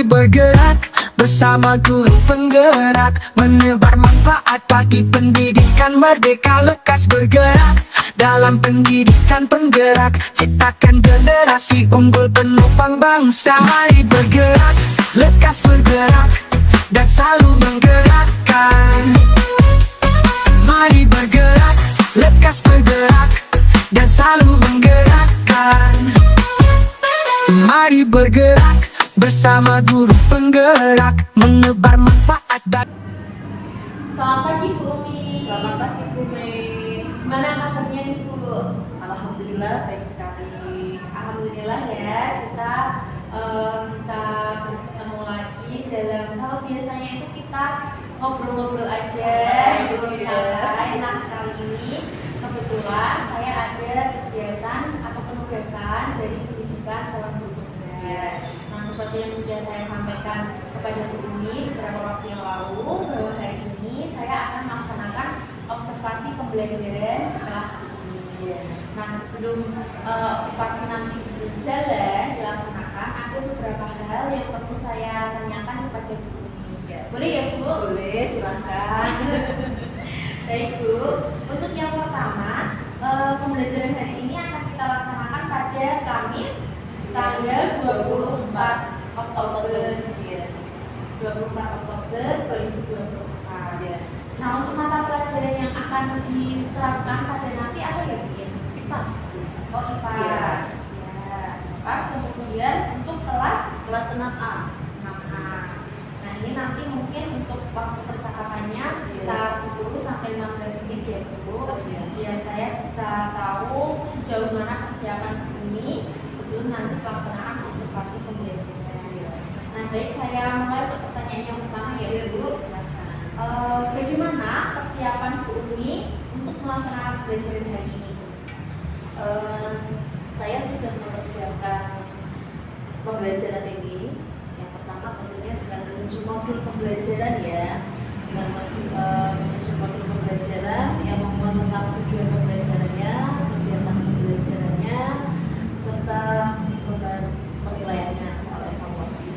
Mari bergerak bersama guru penggerak, menebar manfaat bagi pendidikan merdeka. Lekas bergerak dalam pendidikan penggerak, ciptakan generasi unggul penopang bangsa. Mari bergerak, lekas bergerak, dan selalu menggerakkan. Mari bergerak, lekas bergerak, dan selalu menggerakkan. Mari bergerak bersama guru penggerak, menebar manfaat bagi. Selamat pagi Bu Umi. Selamat pagi Bu Mei. Gimana kabarnya nih Bu? Alhamdulillah baik sekali. Alhamdulillah ya, kita bisa bertemu lagi dalam hal biasanya itu kita ngobrol-ngobrol aja, ngobrol santai. Nah kali ini kebetulan saya ada kegiatan atau penugasan dari pendidikan calon guru penggerak. Nah seperti yang sudah saya sampaikan kepada Bu Umi beberapa waktu yang lalu, bahwa hari ini saya akan melaksanakan observasi pembelajaran di kelas ini. Nah sebelum observasi nanti berjalan dilaksanakan, ada beberapa hal yang perlu saya tanyakan kepada Bu Umi. Boleh ya Bu? Boleh, silahkan. Baik Bu, untuk yang pertama, pembelajaran hari ini akan kita laksanakan pada Kamis tanggal 24 Oktober 2024. Ya. Nah untuk mata pelajaran yang akan diterapkan pada nanti apa ya Bu? IPAS. Oh IPAS. Iya. Ya. IPAS kemudian untuk kelas 6A. 6A. Nah ini nanti mungkin untuk waktu percakapannya sekitar 10 sampai 15 menit ya Bu. Iya. Biar saya bisa tahu sejauh mana persiapan ini sebelum nanti pelaksanaan observasi pembelajaran. Nah baik, saya mulai untuk pertanyaan yang pertama ya Bu. Bagaimana persiapan Bu Umi untuk melaksanakan pembelajaran hari ini Bu? Saya sudah mempersiapkan pembelajaran ini. Yang pertama tentunya dengan menyusun modul pembelajaran ya, dengan menyusun modul pembelajaran yang memuat tentang tujuan pembelajarannya, kegiatan pembelajarannya, serta beban penilaiannya soal evaluasi.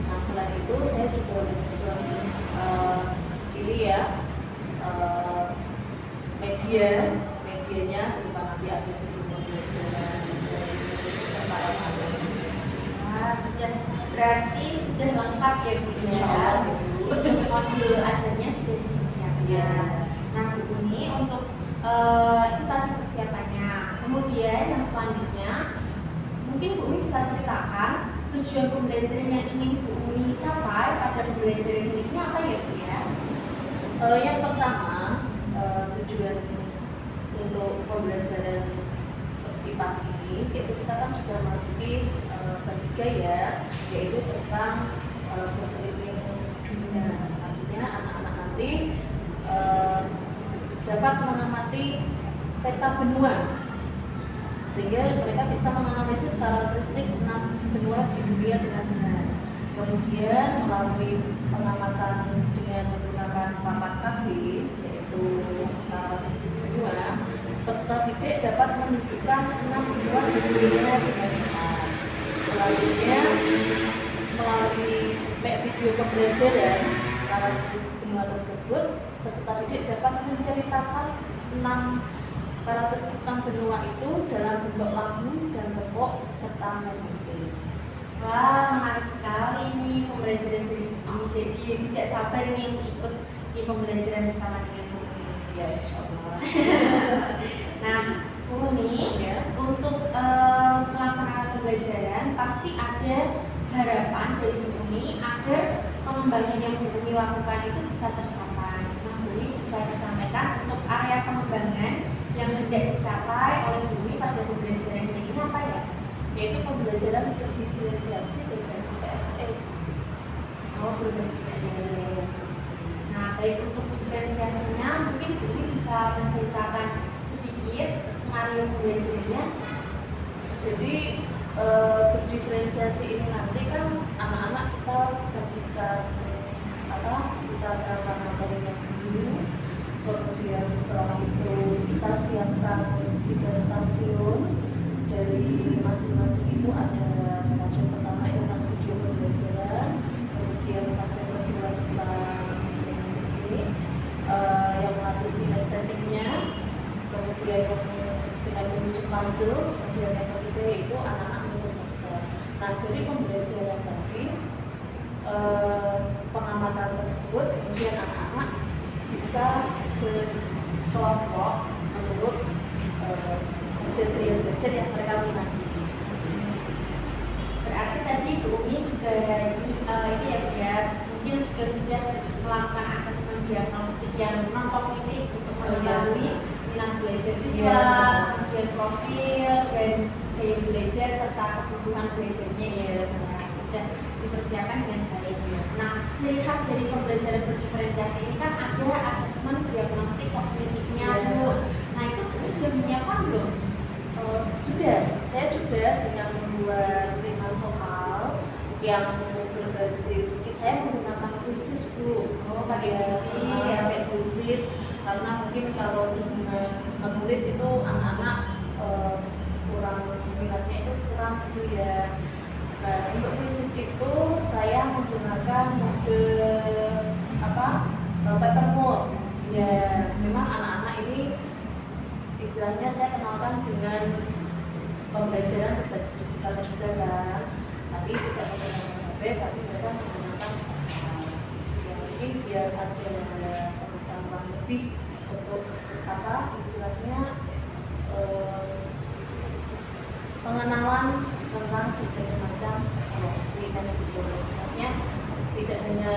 Nah selain itu saya juga menyusun ini ya medianya berupa nanti ada video pembelajaran serta evaluasi. Nah, berarti sudah lengkap ya Bu Insya Allah, ya. Bu. Modul ajarnya sudah dipersiapkan. Iya. Nah Bu Umi untuk itu tadi persiapannya. Kemudian yang selanjutnya mungkin Bu Umi bisa ceritakan tujuan pembelajaran yang ingin Bu Umi capai pada pembelajaran ini apa ya Bu ya? Yang pertama tujuan untuk pembelajaran IPAS ini yaitu kita kan sudah masuki ketiga ya, yaitu tentang berkeliling dunia. Artinya anak-anak nanti dapat mengamati peta benua sehingga mereka bisa menganalisis karakteristik 6 benua di dunia dengan benar. Kemudian melalui pengamatan dengan menggunakan papan KB yaitu karakteristik benua, peserta didik dapat menunjukkan 6 benua di dunia dengan benar. Selanjutnya melalui video pembelajaran karakteristik benua tersebut, peserta didik dapat menceritakan 6 karakteristik benua itu dalam bentuk lagu dan pokok serta memori. Wah, menarik sekali ini pembelajaran dari Bu Umi. Jadi tidak sabar nih untuk ikut di pembelajaran bersama dengan Bu Umi. Ya, insya Allah. Nah, Bu Umi, Ya. untuk pelaksanaan pembelajaran pasti ada harapan dari Bu Umi agar pengembangan yang Bu Umi lakukan itu bisa tercapai. Nah, Bu Umi bisa disampaikan untuk area pengembangan yang hendak dicapai oleh Bu Umi pada pembelajaran ini apa ya? Yaitu pembelajaran berdiferensiasi berbasis PSE. Oh, berbasis PSE. Nah, baik untuk diferensiasinya mungkin Bu Umi bisa menceritakan sedikit skenario pembelajarannya. Jadi berdiferensiasi ini nanti kan anak-anak kita sajikan kita akan materinya dulu, kemudian setelah itu kita siapkan 3 stasiun. Dari masing-masing itu ada stasiun pertama itu tentang video pembelajaran, puzzle, kemudian yang ketiga itu anak-anak membuat poster. Nah, dari pembelajaran tadi, pengamatan tersebut, kemudian anak-anak bisa berkelompok menurut kriteria belajar yang mereka minati. Berarti tadi Bu Umi juga ini ya, mungkin juga sudah melakukan asesmen diagnostik yang non kognitif untuk mengetahui minat belajar siswa, kemudian profil dan gaya belajar serta kebutuhan belajarnya ya, sudah dipersiapkan dengan baik. Nah, ciri khas dari pembelajaran berdiferensiasi ini kan ada asesmen diagnostik kognitifnya Bu. Nah, itu sudah menyiapkan belum? Sudah, saya sudah dengan membuat 5 soal yang berbasis, saya menggunakan quizzes Bu. Pakai quizzes karena mungkin kalau dengan menulis itu anak-anak kurang minatnya itu kurang gitu ya. Nah, untuk quizzes itu saya menggunakan mode paper mode. Ya, memang anak-anak ini istilahnya saya kenalkan dengan pembelajaran berbasis digital juga kan, tapi tidak menggunakan HP, tapi mereka menggunakan kertas. Ya, mungkin biar ada pengetahuan lebih untuk istilahnya pengenalan tentang berbagai macam evaluasi dan maksudnya tidak hanya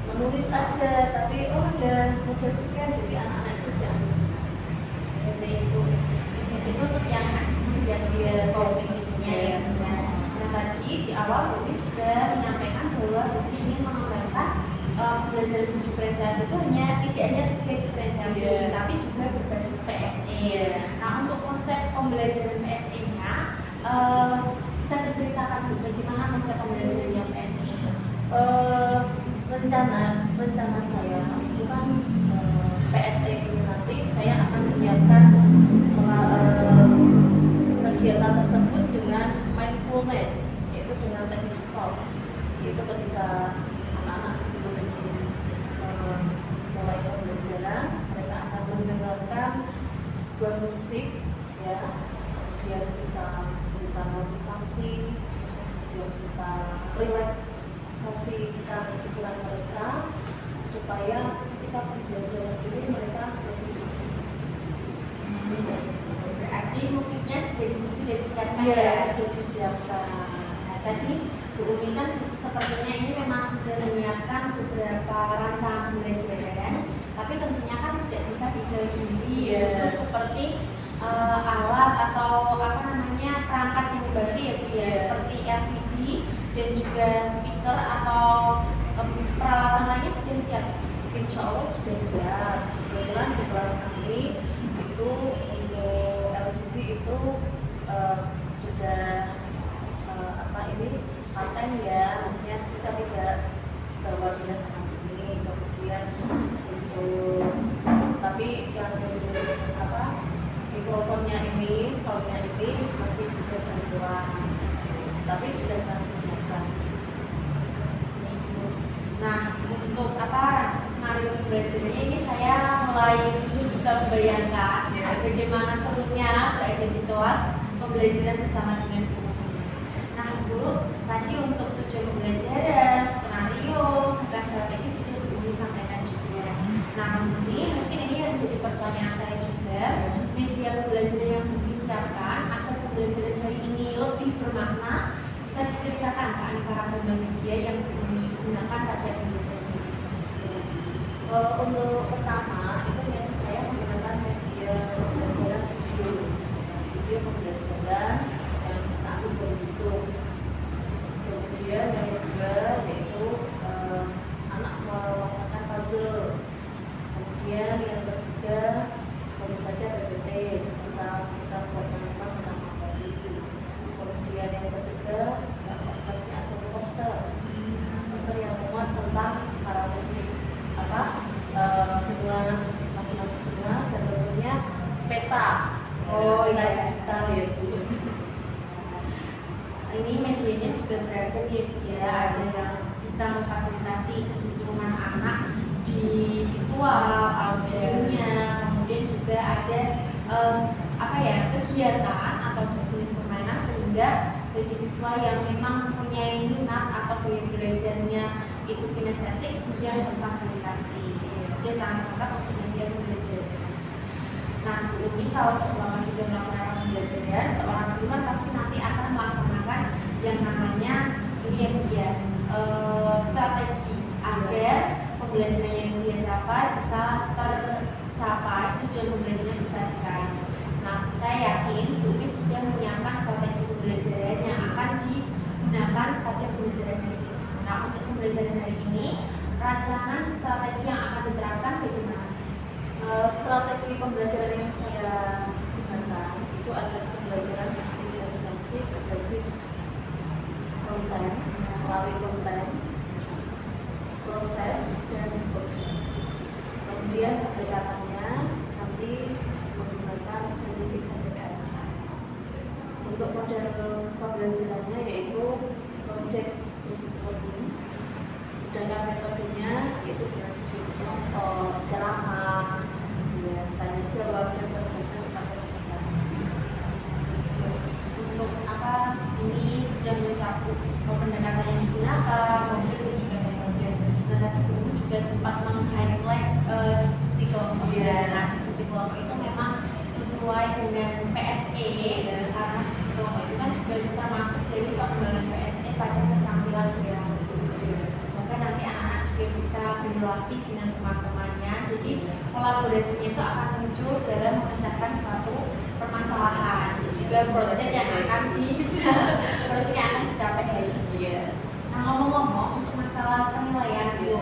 menulis aja, tapi ada model scan, jadi anak-anak itu tidak harus itu untuk yang asesmen diagnostik kognitifnya ya. Nah, tadi di awal Bumi juga menyampaikan bahwa Bumi ingin mengembangkan pembelajaran diferensiasi itu tidak hanya sekedar diferensiasi, tapi juga berbasis PSE. Nah, untuk konsep pembelajaran PSE-nya bisa diceritakan Bu, bagaimana konsep pembelajaran PSE itu? Rencana saya itu kan PSE ini nanti saya akan menyiapkan kegiatan tersebut dengan mindfulness, yaitu dengan teknik stop. Itu ketika anak-anak sebelum mulai pembelajaran, mereka akan mendengarkan sebuah musik, ya, kemudian kita berikan motivasi, kemudian kita relaksasi pikiran mereka supaya ketika pembelajaran ini mereka lebih fokus. Berarti musiknya juga sudah disiapkan Sudah disiapkan. Nah, tadi Bu Umi kan sepertinya ini memang sudah menyiapkan beberapa rancangan pembelajaran, tapi tentunya kan tidak bisa dijalan sendiri, untuk seperti alat atau perangkat yang baru ya Bu ya, seperti LCD dan juga speaker atau peralatan lainnya sudah siap. Insya Allah sudah siap. Kebetulan di kelas kami itu untuk LCD itu sudah paten ya, maksudnya kita tidak bawa dia sana sini. Kemudian untuk tapi yang mikrofonnya ini, soundnya ini masih bisa bantuan, tapi sudah kami siapkan. Nah, untuk skenario pembelajarannya ini saya mulai bisa membayangkan bagaimana serunya berada di kelas pembelajaran bersama dengan Bu. Nah Bu, tadi untuk tujuan pembelajaran, skenario, dan strategi sudah Bu sampaikan juga. Nah, mungkin ini yang jadi pertanyaan saya juga, media pembelajaran yang Bu siapkan agar pembelajaran hari ini lebih bermakna, bisa diceritakan keanekaragaman media yang digunakan pada pembelajaran ini. Untuk pertama itu saya menggunakan media pembelajaran video pembelajaran yang aku berhitung. Kemudian yang kedua yaitu anak merasakan puzzle. Kemudian yang ketiga tentu saja PPT tentang kita bertanya tentang materi. Kemudian yang ketiga posternya atau poster yang memuat tentang karakteristik benua masing-masing benua dan tentunya peta. Peta digital ya Bu. Ini medianya juga beragam ya Bu ya, ada yang bisa memfasilitasi kebutuhan anak di visual, audionya, kemudian juga ada kegiatan siswa yang memang mempunyai minat atau gaya belajarnya itu kinestetik sudah difasilitasi, sudah sangat lengkap untuk media pembelajaran. Nah, ini kalau selama sudah melaksanakan pembelajaran, seorang guru kan pasti nanti akan melaksanakan yang namanya ini ya strategi agar pembelajaran yang dia capai bisa tercapai, tujuan pembelajaran bisa diraih. Nah, saya yakin Bumi sudah menyiapkan strategi pembelajaran yang akan digunakan pada pembelajaran hari ini. Nah, untuk pembelajaran hari ini, rancangan strategi yang akan diterapkan bagaimana? Strategi pembelajaran yang saya gunakan itu adalah pembelajaran diferensiasi berbasis konten, melalui konten, proses, dan program. Kemudian pendekatannya nanti menggunakan saintifik metode. Untuk model pembelajarannya yaitu project based learning, sedangkan metodenya yaitu berbasis kelompok, ceramah, tanya jawab, dan pembahasan kepada peserta. Untuk apa ini sudah mencakup pendekatan yang digunakan, kemudian juga metode. Nah, tadi Guru juga sempat meng-highlight diskusi kelompok. Nah, diskusi kelompok itu memang sesuai dengan PSE, karena diskusi kelompok itu kan juga termasuk dari pengembangan PSE pada keterampilan berinteraksi. Semoga nanti anak-anak juga bisa berrelasi dengan teman-temannya. Jadi kolaborasinya itu akan muncul dalam memecahkan suatu permasalahan. Juga proyek yang akan dicapai hari ini. Nah, ngomong-ngomong untuk masalah penilaian itu,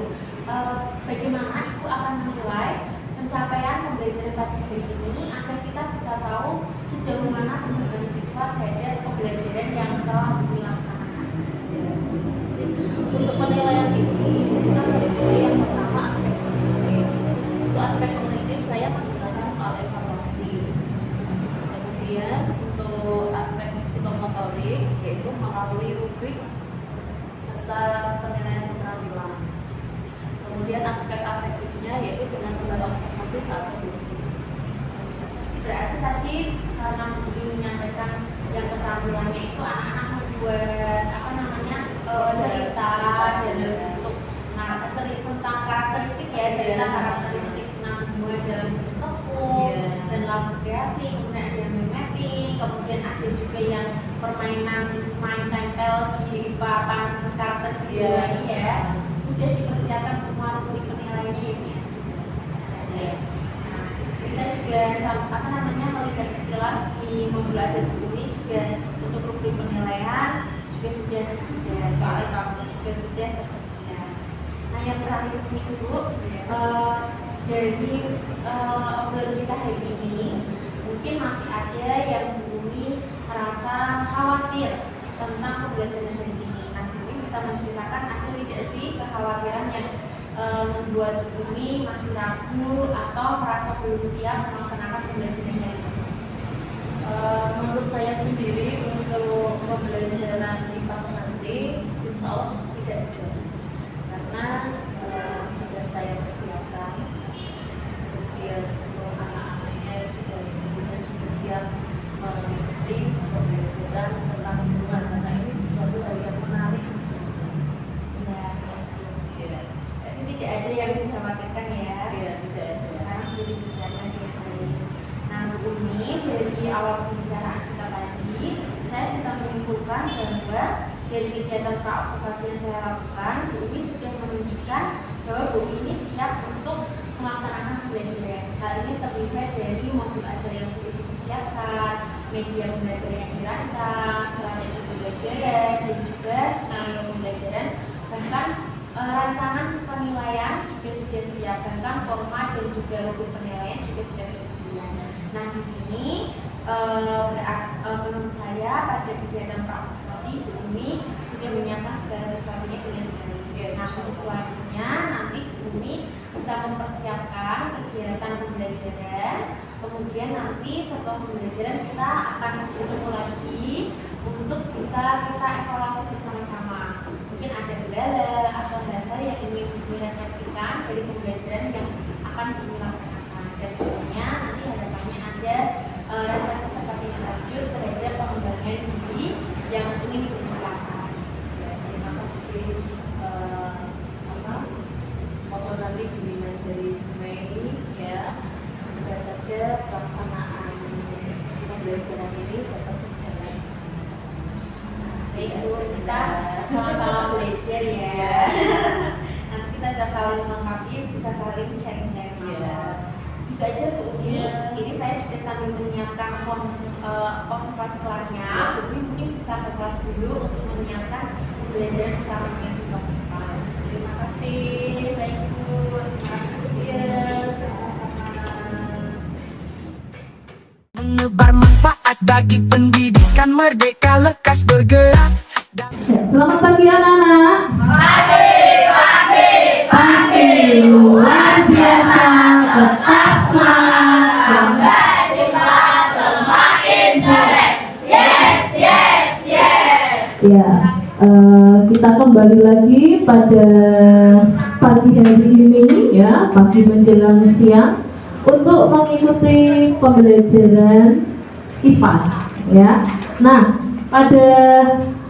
bagaimana Ibu akan menilai pencapaian pembelajaran pada hari ini agar kita bisa tahu sejauh mana kemampuan siswa terhadap pembelajaran yang telah dilaksanakan. Untuk penilaian ini, kita mulai yang pertama aspek kognitif. Untuk aspek kognitif saya menggunakan soal evaluasi. Kemudian untuk aspek psikomotorik yaitu melalui rubrik serta penilaian keterampilan. Kemudian aspek afektifnya yaitu dengan menggunakan observasi saat menguji. Berarti tadi karena Budi menyampaikan yang keterampilannya itu anak-anak membuat apa namanya cerita dalam bentuk cerita tentang karakteristik ya, cerita karakteristik membuat dalam bentuk tepung dan lampu kreasi, kemudian ada yang mapping, kemudian ada juga yang permainan main tempel di papan karakteristik ini ya. Sudah dipersiapkan semua rubrik penilaiannya ini ya, sudah. Nah, saya juga apa namanya melihat sekilas di modul ajar ini juga untuk rubrik penilaian juga sudah ada, soal evaluasi juga sudah tersedia. Nah, yang terakhir ini dulu dari obrolan kita hari ini mungkin masih ada yang Bumi merasa khawatir tentang pembelajaran hari ini. Nah, Bumi bisa menceritakan ada tidak sih kekhawatiran yang membuat Bumi masih ragu atau merasa belum siap melaksanakan pembelajaran hari ini? Menurut saya sendiri untuk pembelajaran IPAS nanti insya Allah tidak ada, karena sudah saya persiapkan. Kemudian untuk anak-anaknya juga sebetulnya sudah siap mengikuti pembelajaran tentang lingkungan, karena ini sesuatu hal yang menarik. Jadi tidak ada yang dikhawatirkan ya? Tidak ada. Karena sudah dipersiapkan dengan baik. Nah, Bumi dari awal pembicaraan kita tadi, saya bisa menyimpulkan bahwa dari kegiatan praobservasi yang saya lakukan, Bumi sudah menunjukkan bahwa Bumi ini siap untuk melaksanakan pembelajaran. Hal ini terlihat dari modul ajar yang sudah dipersiapkan, media pembelajaran yang dirancang, strategi pembelajaran, dan juga skenario pembelajaran, bahkan rancangan penilaian juga sudah siap, bahkan format dan juga rubrik penilaian juga sudah tersedia. Nah, di sini menurut saya pada kegiatan praobservasi Bumi sudah menyiapkan segala sesuatunya dengan baik. Nah, untuk selanjutnya nanti Bumi bisa mempersiapkan kegiatan pembelajaran. Kemudian nanti setelah pembelajaran kita akan bertemu lagi untuk bisa kita evaluasi bersama-sama. Mungkin ada kendala atau hal-hal yang ingin direfleksikan dari pembelajaran yang akan dilaksanakan. Dan tentunya nanti harapannya ada refleksi seperti lanjut terhadap pengembangan diri yang ingin Baik Bu, kita sama-sama belajar ya. Nanti kita bisa saling melengkapi, bisa saling sharing-sharing. Gitu aja Bu. Ini saya juga sambil menyiapkan observasi kelasnya. Jadi mungkin bisa ke kelas dulu untuk menyiapkan pembelajaran bersama dengan siswa kita. Terima kasih. Baik Bu. Terima kasih Bu. Menebar manfaat bagi pendidikan merdeka lekas bergerak. Ya, selamat pagi anak-anak. Pagi luar biasa, tetap semangat, bangga cepat semakin keren. Yes. Ya, kita kembali lagi pada pagi hari ini ya, pagi menjelang siang untuk mengikuti pembelajaran IPAS ya. Nah, pada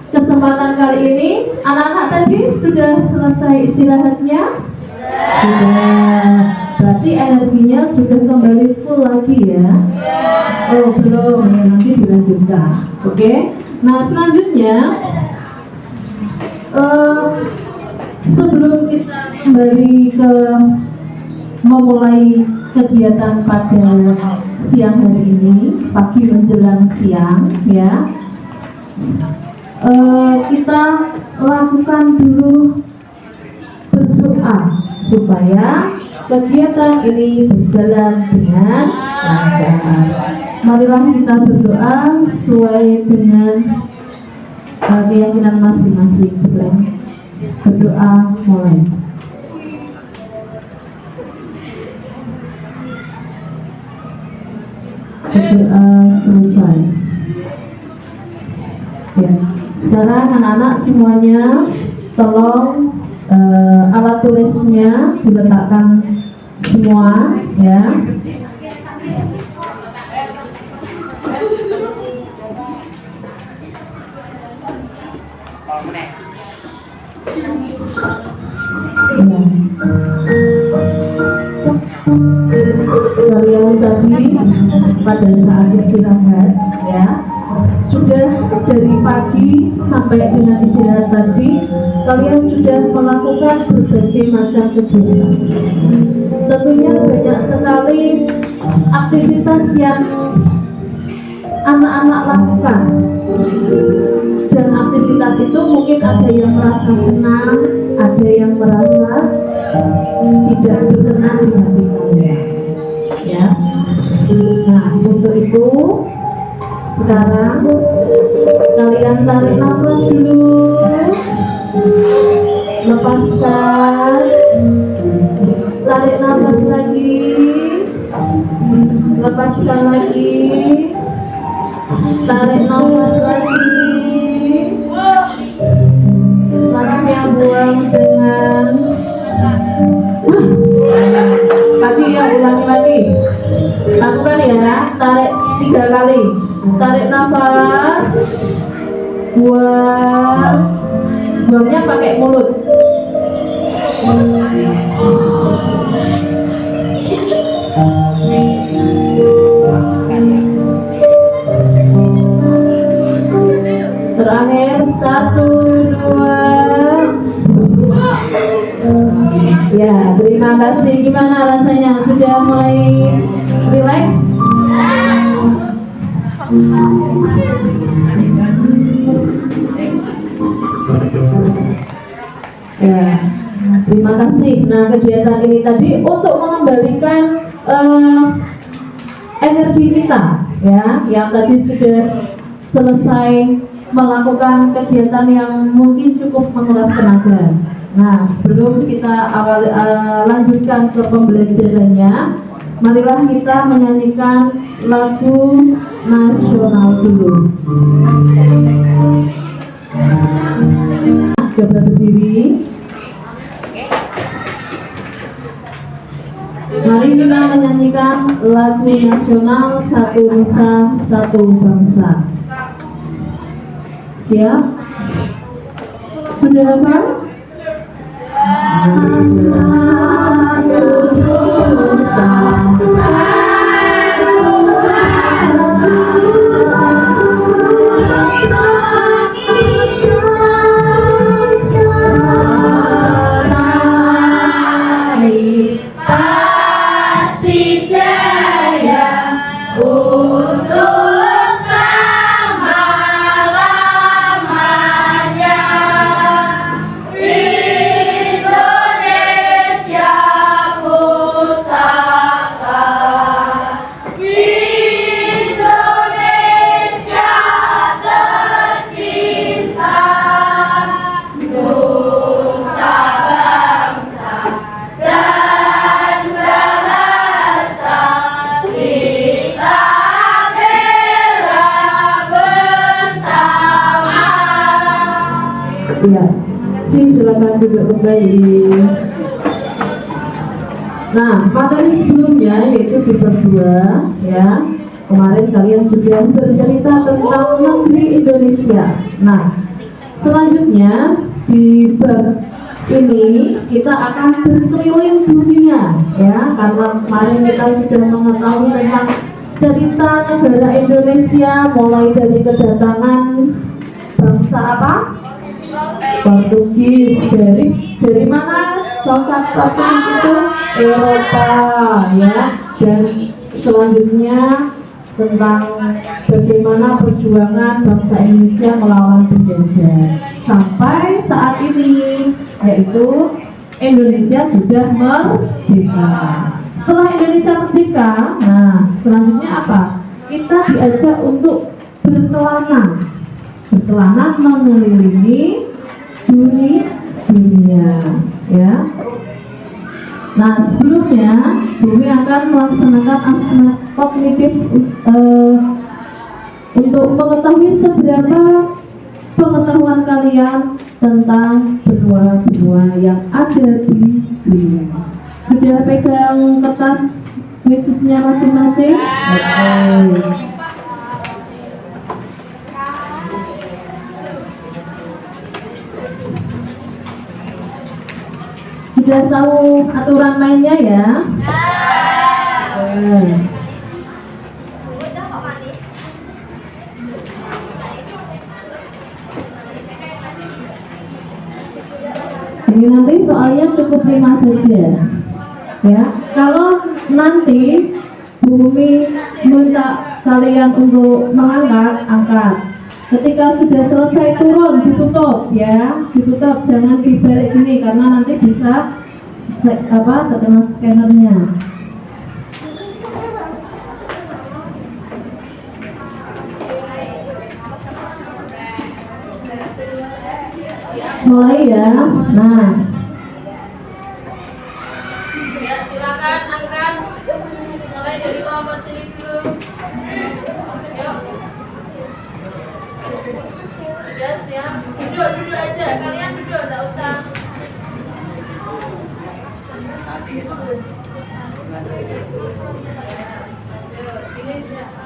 kesempatan kali ini anak-anak tadi sudah selesai istirahatnya? Sudah. Berarti energinya sudah kembali full lagi ya? Oh belum, ya, nanti dilanjutkan. Oke. Nah selanjutnya sebelum kita kembali ke memulai kegiatan pada siang hari ini, pagi menjelang siang ya, kita lakukan dulu berdoa supaya kegiatan ini berjalan dengan lancar. Marilah kita berdoa sesuai dengan keyakinan masing-masing. Berdoa mulai. Berdoa selesai. Ya. Sekarang anak-anak semuanya tolong alat tulisnya diletakkan semua ya. Kalian tadi pada saat istirahat ya, sudah dari pagi sampai dengan istirahat tadi kalian sudah melakukan berbagai macam kegiatan. Tentunya banyak sekali aktivitas yang anak-anak lakukan, dan aktivitas itu mungkin ada yang merasa senang, ada yang merasa tidak berkenan di hati kalian ya. Nah untuk itu sekarang kalian tarik nafas dulu, lepaskan, tarik nafas lagi, lepaskan lagi, tarik nafas lagi, selanjutnya buang dengan lagi ya, ulangi lagi, lakukan ya, tarik 3 kali, tarik nafas, buang, buangnya pakai mulut. Terakhir 1, 2. Ya, terima kasih. Gimana rasanya? Sudah mulai rileks? Ya, terima kasih. Nah, kegiatan ini tadi untuk mengembalikan energi kita, ya, yang tadi sudah selesai melakukan kegiatan yang mungkin cukup menguras tenaga. Nah, sebelum kita lanjutkan ke pembelajarannya, marilah kita menyanyikan lagu nasional dulu. Coba berdiri. Mari kita menyanyikan lagu nasional Satu Nusa Satu Bangsa. Siap? Sudah hafal? Satu Iya, silakan duduk kembali. Nah, materi sebelumnya yaitu paper 2 ya. Kemarin kalian sudah bercerita tentang negeri Indonesia. Nah, selanjutnya di bab ini kita akan berkeliling dunia ya, karena kemarin kita sudah mengetahui tentang cerita negara Indonesia mulai dari kedatangan bangsa apa? Portugis. Dari mana bangsa Portugis itu? Eropa ya. Dan selanjutnya tentang bagaimana perjuangan bangsa Indonesia melawan penjajah sampai saat ini, yaitu Indonesia sudah merdeka. Setelah Indonesia merdeka, nah selanjutnya apa? Kita diajak untuk berkelana mengelilingi dunia ya. Nah, sebelumnya Bumi akan melaksanakan asesmen kognitif untuk mengetahui seberapa pengetahuan kalian tentang benua-benua yang ada di dunia. Sudah pegang kertas kuisnya masing-masing? Oke. Sudah tahu aturan mainnya ya? Ini nanti soalnya cukup 5 saja ya. Kalau nanti Bumi minta kalian untuk mengangkat, angkat. Ketika sudah selesai turun, ditutup ya, ditutup, jangan dibalik gini karena nanti bisa terkena scannernya. Mulai ya. Nah, Ya, silakan angkat. Mulai dari kelompok sini dulu. Yuk. Sudah siap. Duduk aja. Kalian duduk, enggak usah. Ini siapa?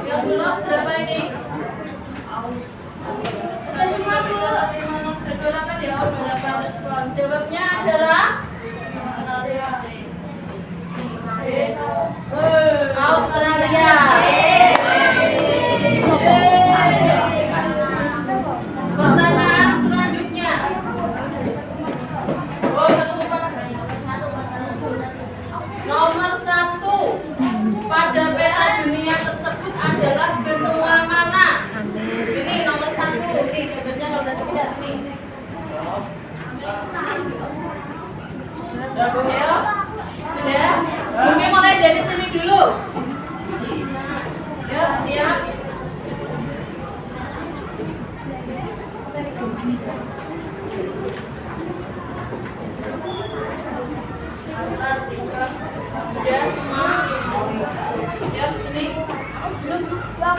Yang belum berapa ini? Sudah semua dulu. Berdolakan ya, berapa? Jawabnya adalah Australia. Pertanyaan selanjutnya. Nomor 1 pada peta dunia tersebut adalah benua mana? Ini nomor 1. Nih, gambarnya kalau udah tidak nih. Sudah, Bu Hel? Sudah? Bumi mulai dari sini dulu. Yuk, siap. Atas, tingkat. Sudah semua? Yuk, sini. Sudah.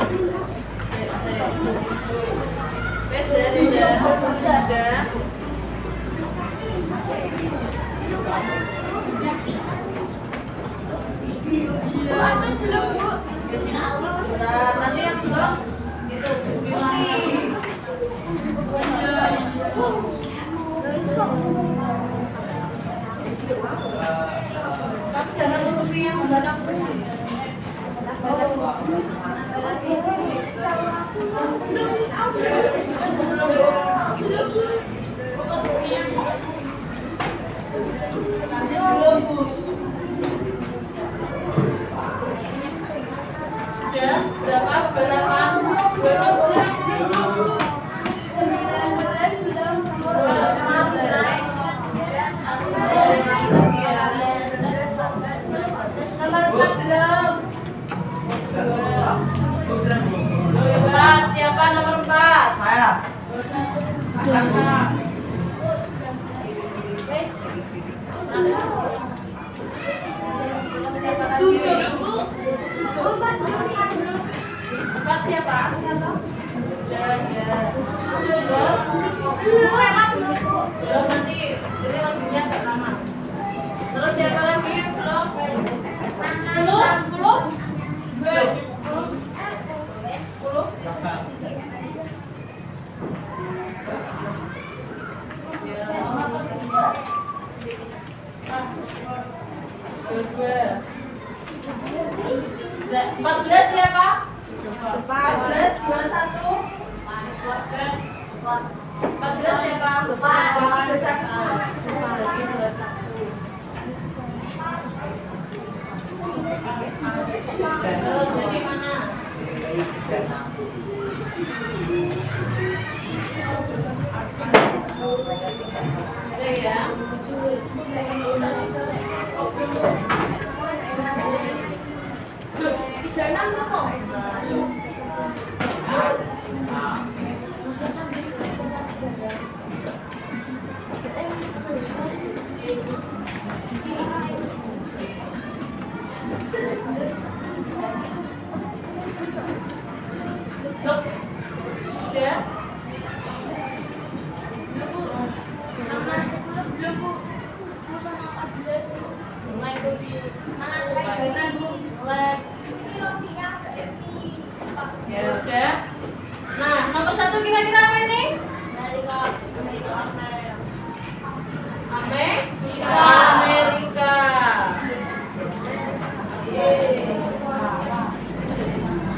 Judul bukan siapa? Belum, nanti ini lagunya agak lama. Terus siapa lagi? Belum. Belum. 14 siapa? 14, 21. 14 siapa? Terus dari mana? Ada ya? Ya udah. Nah, nomor 1 kira-kira apa ini? Amerika.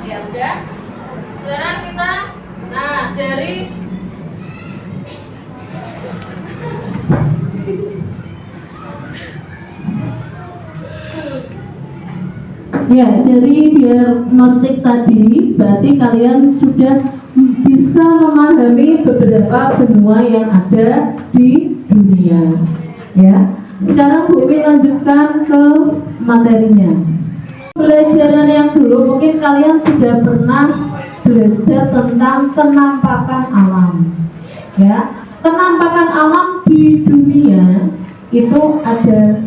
Ya udah. Sekarang kita, nah dari Ya, dari diagnostik tadi berarti kalian sudah bisa memahami beberapa benua yang ada di dunia. Ya, sekarang Bu Umi lanjutkan ke materinya. Pelajaran yang dulu mungkin kalian sudah pernah belajar tentang kenampakan alam. Ya, kenampakan alam di dunia itu ada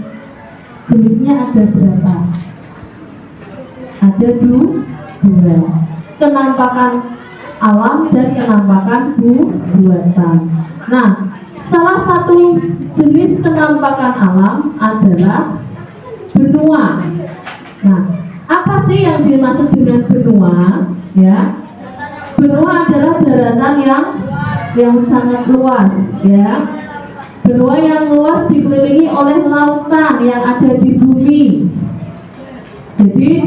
jenisnya, ada berapa? Ada dua, kenampakan alam dan kenampakan buatan. Nah, salah satu jenis kenampakan alam adalah benua. Nah, apa sih yang dimaksud dengan benua? Ya, benua adalah daratan yang sangat luas, ya. Benua yang luas dikelilingi oleh lautan yang ada di bumi. Jadi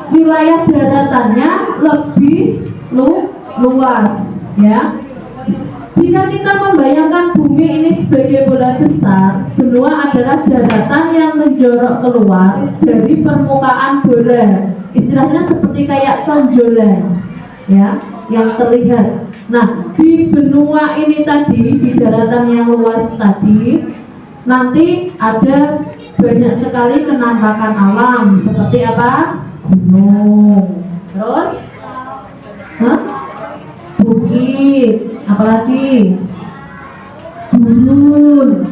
wilayah daratannya lebih luas, ya. Jika kita membayangkan bumi ini sebagai bola besar, benua adalah daratan yang menjorok keluar dari permukaan bola. Istilahnya seperti kayak tonjolan, ya, yang terlihat. Nah, di benua ini tadi, di daratan yang luas tadi, nanti ada banyak sekali kenampakan alam seperti apa? Gunung, terus bukit, apalagi gurun,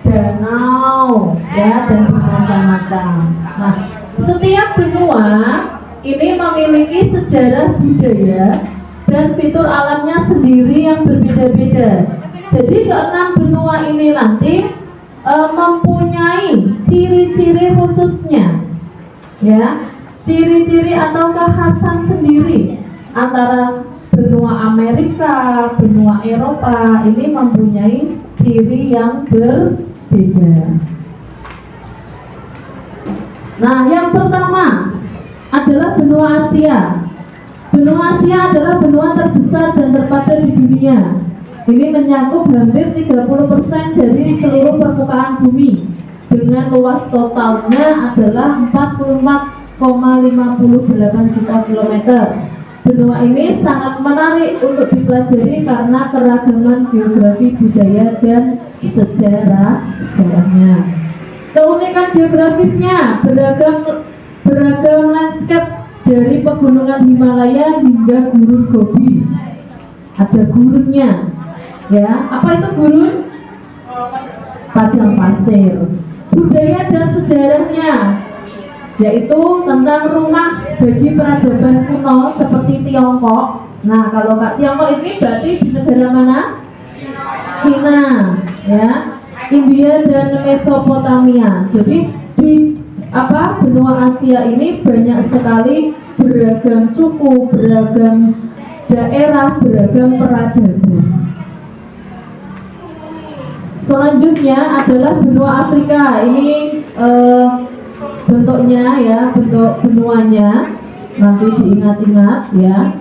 danau, ya, dan macam-macam. Nah, setiap benua ini memiliki sejarah budaya dan fitur alamnya sendiri yang berbeda-beda. Jadi keenam benua ini nanti mempunyai ciri-ciri khususnya, ya, ciri-ciri atau kekhasan sendiri. Antara benua Amerika, benua Eropa ini mempunyai ciri yang berbeda. Nah, yang pertama adalah benua Asia. Benua Asia adalah benua terbesar dan terpadat di dunia. Ini mencakup hampir 30% dari seluruh permukaan bumi dengan luas totalnya adalah 44,58 juta kilometer. Benua ini sangat menarik untuk dipelajari karena keragaman geografi, budaya, dan sejarahnya. Keunikan geografisnya beragam landscape dari pegunungan Himalaya hingga Gurun Gobi. Ada gurunnya. Ya, apa itu gurun? padang pasir. Budaya dan sejarahnya yaitu tentang rumah bagi peradaban kuno seperti Tiongkok. Nah, kalau Kak Tiongkok ini berarti di negara mana? Cina, ya. India dan Mesopotamia. Jadi di benua Asia ini banyak sekali beragam suku, beragam daerah, beragam peradaban. Selanjutnya adalah benua Afrika. Ini bentuknya ya, bentuk benuanya. Nanti diingat-ingat ya.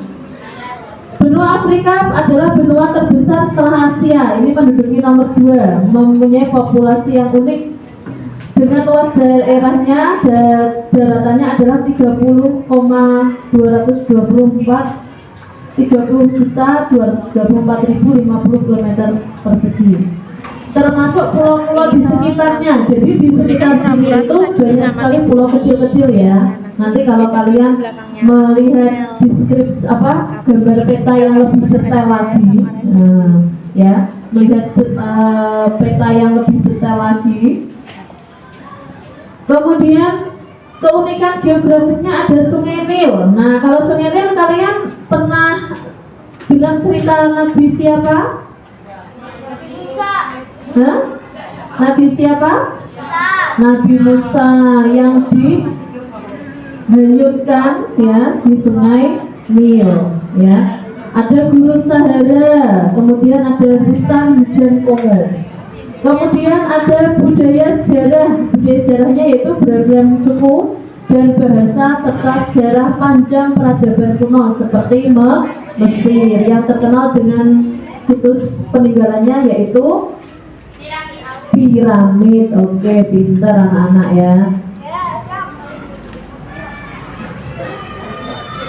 Benua Afrika adalah benua terbesar setelah Asia. Ini menduduki nomor 2, mempunyai populasi yang unik dengan luas daerahnya daratannya adalah 30.224 km persegi. Termasuk pulau-pulau di sekitarnya. Jadi di sekitar sini itu banyak sekali pulau kecil-kecil ya. Nanti kalau kalian melihat deskripsi gambar peta yang lebih detail lagi, ya, melihat peta yang lebih detail lagi. Kemudian keunikan geografisnya ada Sungai Nil. Nah, kalau Sungai Nil kalian pernah dengar cerita Nabi siapa? Nabi siapa? Nabi Musa yang dihanyutkan ya di Sungai Nil ya. Ada gurun Sahara, kemudian ada hutan hujan Kongo. Kemudian ada budaya sejarahnya yaitu beragam suku dan bahasa serta sejarah panjang peradaban kuno seperti Mesir yang terkenal dengan situs peninggalannya yaitu piramid. Oke, pintar anak-anak ya.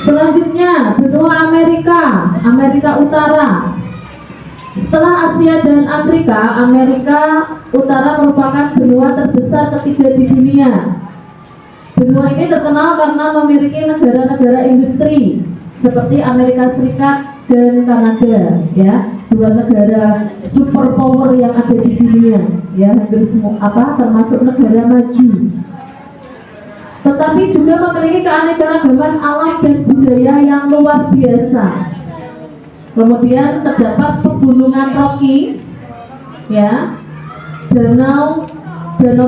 Selanjutnya benua Amerika Utara. Setelah Asia dan Afrika, Amerika Utara merupakan benua terbesar ketiga di dunia. Benua ini terkenal karena memiliki negara-negara industri seperti Amerika Serikat dan Kanada ya, dua negara superpower yang ada di dunia ya, hampir semua termasuk negara maju. Tetapi juga memiliki keanekaragaman alam dan budaya yang luar biasa. Kemudian terdapat pegunungan Rocky ya, danau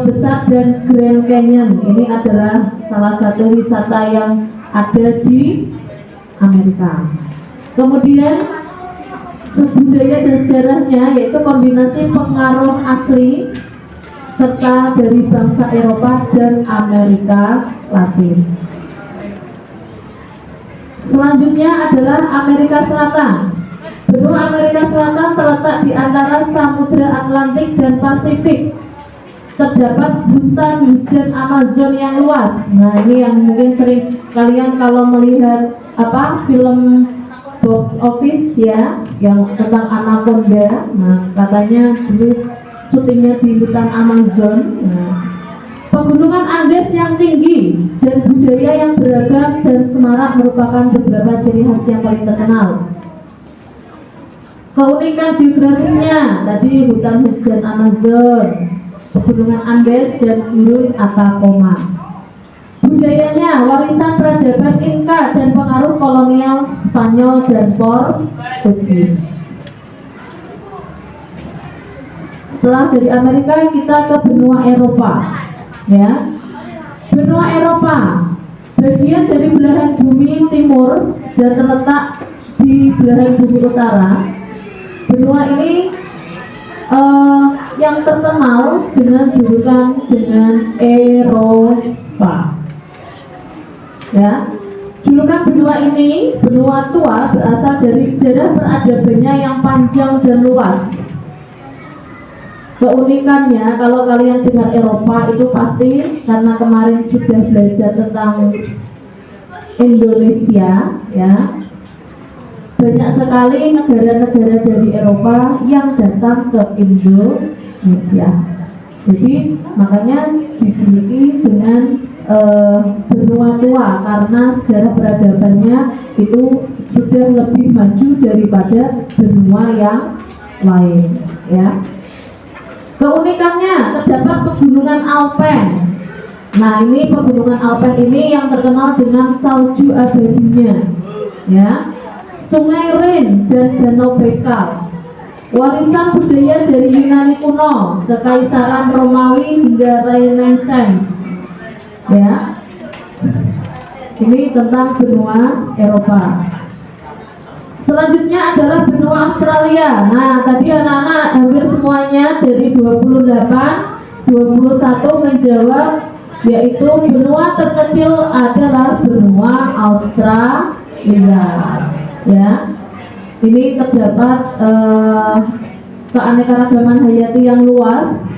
besar dan Grand Canyon. Ini adalah salah satu wisata yang ada di Amerika. Kemudian budaya dan sejarahnya yaitu kombinasi pengaruh asli serta dari bangsa Eropa dan Amerika Latin. Selanjutnya adalah Amerika Selatan. Benua Amerika Selatan terletak di antara Samudra Atlantik dan Pasifik. Terdapat hutan hujan Amazon yang luas. Nah, ini yang mungkin sering kalian kalau melihat film box office ya, yang tentang anaconda. Nah, katanya dulu syutingnya di hutan Amazon. Nah, pegunungan Andes yang tinggi dan budaya yang beragam dan semarak merupakan beberapa ciri khas yang paling terkenal. Keunikan geografisnya tadi hutan hujan Amazon, pegunungan Andes dan gurun Atacama. Budayanya warisan peradaban Inka dan pengaruh kolonial Spanyol dan Portugis. Setelah dari Amerika kita ke benua Eropa ya. Benua Eropa bagian dari belahan bumi timur dan terletak di belahan bumi utara. Benua ini yang terkenal dengan julukan dengan Eropa ya. Julukan benua ini, benua tua, berasal dari sejarah peradabannya yang panjang dan luas. Keunikannya, kalau kalian dengar Eropa itu pasti karena kemarin sudah belajar tentang Indonesia ya. Banyak sekali negara-negara dari Eropa yang datang ke Indonesia. Jadi makanya dijuluki dengan benua tua karena sejarah peradabannya itu sudah lebih maju daripada benua yang lain ya. Keunikannya terdapat pegunungan Alpen. Nah, ini pegunungan Alpen ini yang terkenal dengan salju abadinya, ya. Sungai Rin dan Danau Baikal, warisan budaya dari Yunani kuno, Kekaisaran Romawi hingga Renaissance, ya. Ini tentang benua Eropa. Selanjutnya adalah benua Australia. Nah, tadi anak-anak hampir semuanya dari 28, 21 menjawab, yaitu benua terkecil adalah benua Australia. Ya, ini terdapat keanekaragaman hayati yang luas,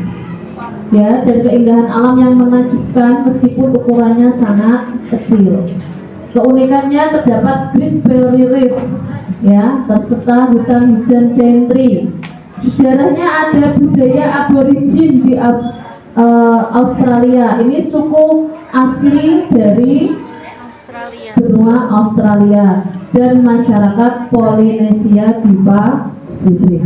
ya, dan keindahan alam yang menakjubkan meskipun ukurannya sangat kecil. Keunikannya terdapat Great Barrier Reef, ya, serta hutan hujan Daintree. Sejarahnya ada budaya aborigin di Australia. Ini suku asli dari benua Australia dan masyarakat Polinesia di Pasifik.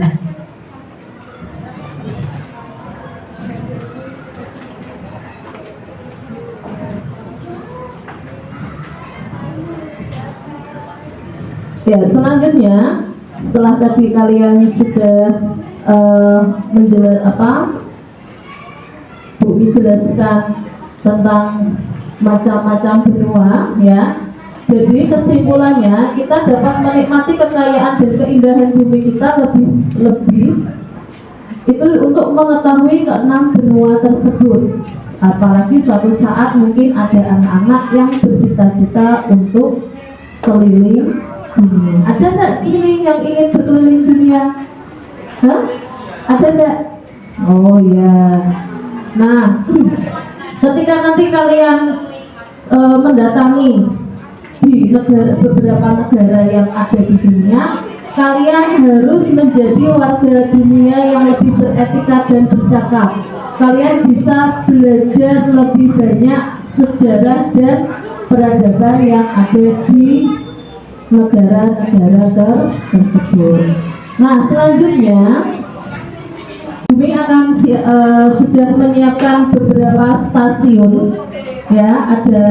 Ya, selanjutnya setelah tadi kalian sudah Bu menjelaskan tentang macam-macam benua, ya. Jadi kesimpulannya kita dapat menikmati kekayaan dan keindahan bumi kita lebih itu untuk mengetahui keenam benua tersebut. Apalagi suatu saat mungkin ada anak-anak yang bercita-cita untuk keliling dunia. Ada enggak sini yang ingin berkeliling dunia? Hah? Ada enggak? Oh ya. Nah, ketika nanti kalian mendatangi di beberapa negara yang ada di dunia, kalian harus menjadi warga dunia yang lebih beretika dan bercakap. Kalian bisa belajar lebih banyak sejarah dan peradaban yang ada di negara-negara tersebut. Nah, selanjutnya Bumi akan sudah menyiapkan beberapa stasiun, ya. Ada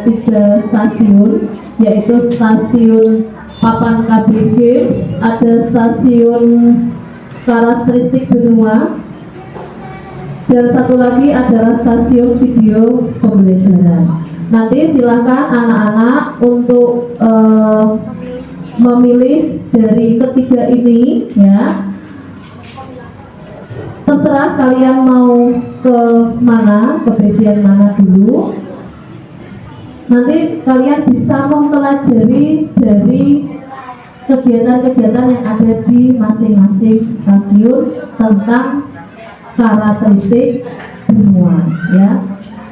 3 stasiun, yaitu stasiun Papan KB Games, ada stasiun karakteristik benua, dan satu lagi adalah stasiun video pembelajaran. Nanti silahkan anak-anak untuk memilih dari ketiga ini, ya. Terserah kalian mau ke mana, ke bagian mana dulu. Nanti kalian bisa mempelajari dari kegiatan-kegiatan yang ada di masing-masing stasiun tentang karakteristik benua, ya.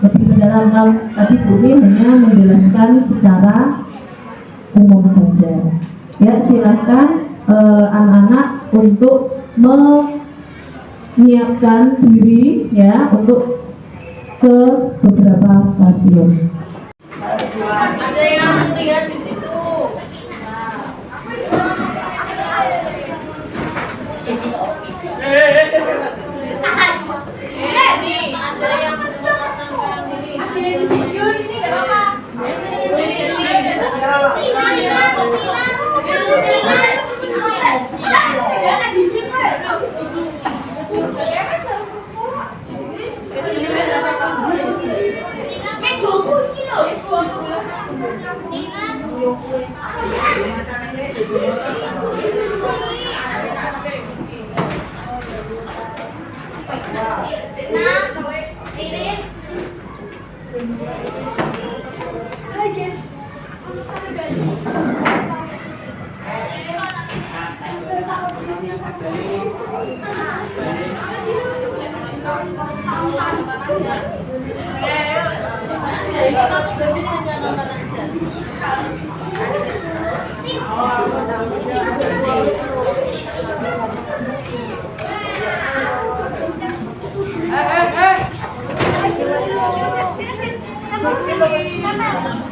Lebih mendalam tadi Bumi hanya menjelaskan secara umum saja. Ya, silahkan anak-anak untuk menyiapkan diri, ya, untuk ke beberapa stasiun. Ada yang lihat di situ. Nih, ada yang pasang ini. Ada yang video sini enggak apa-apa.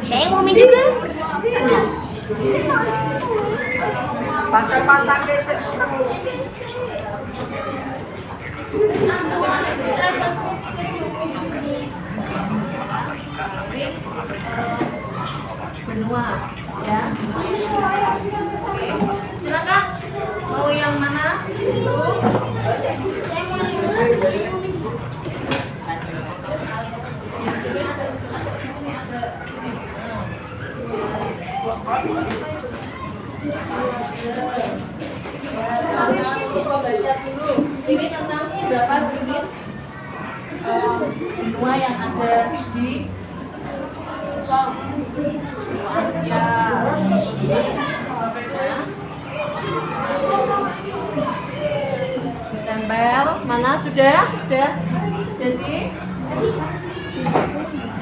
Saya mau minum juga. Pasang-pasang ke Benua ya. Oke, silakan mau yang mana? Coba baca dulu. Ini tentang berapa jenis benua yang ada di Asia. Ditempel. Mana sudah? Sudah. Jadi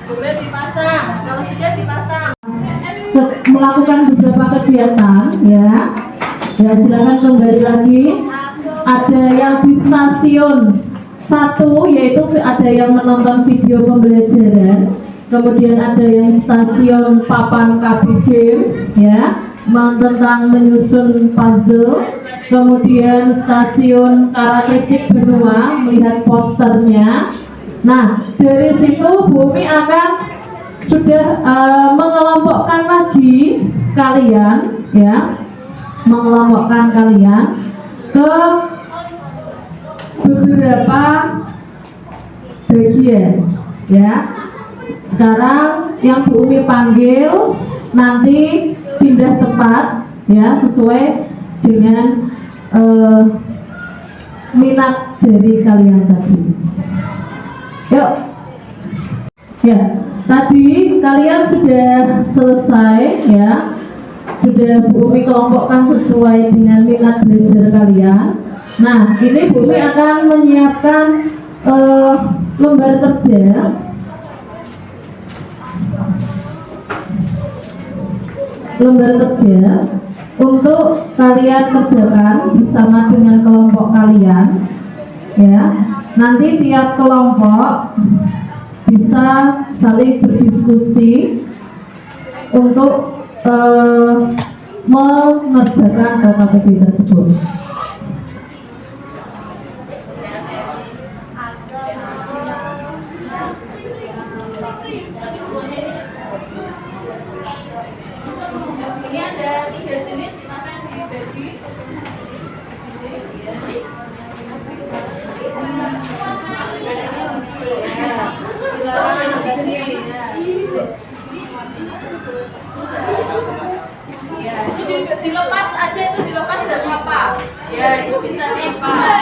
boleh dipasang. Kalau sudah dipasang. Melakukan beberapa kegiatan ya. Ya silakan kembali lagi. Ada yang di stasiun 1 yaitu ada yang menonton video pembelajaran. Kemudian ada yang stasiun papan KB Games ya, tentang menyusun puzzle. Kemudian stasiun karakteristik benua, melihat posternya. Nah, dari situ Bumi akan sudah mengelompokkan lagi kalian ya, mengelompokkan kalian ke beberapa bagian ya. Sekarang yang Bu Umi panggil nanti pindah tempat ya, sesuai dengan minat dari kalian tadi. Yuk. Ya, tadi kalian sudah selesai ya. Sudah Bu Umi kelompokkan sesuai dengan minat belajar kalian. Nah, ini Bu Umi akan menyiapkan lembar kerja. Lembar kerja untuk kalian kerjakan bersama dengan kelompok kalian ya. Nanti tiap kelompok bisa saling berdiskusi untuk mengerjakan KKBB tersebut. Ini ada 3 jenis, silakan dibagi. Ya, itu dilepas aja, itu dilepas dan apa? Ya, itu bisa dilepas.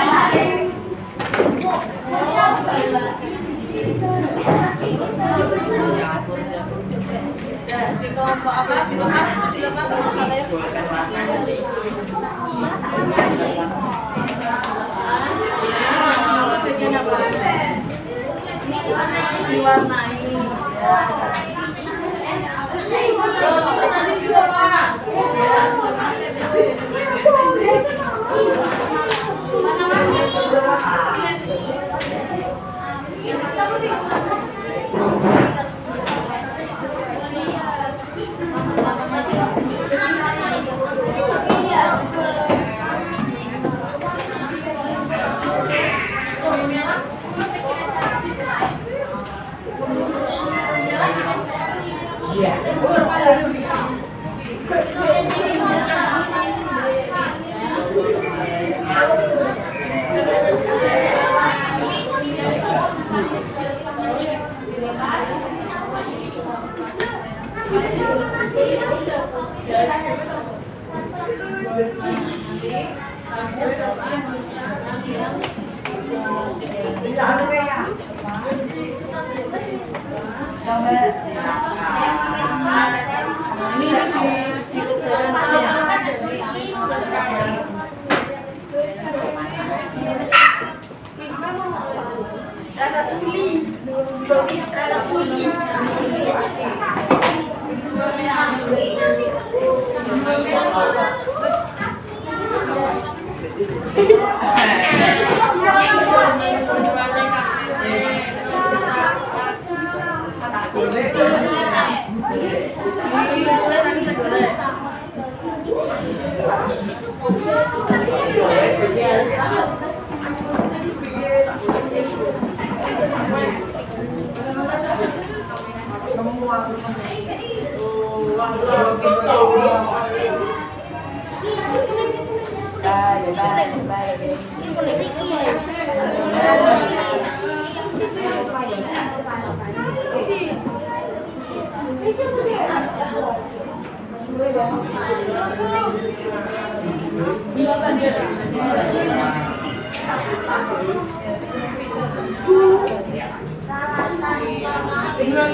Di kelompok apa? Dilepas masalahnya. Bagian apa? Diwarnai. Iya. Ya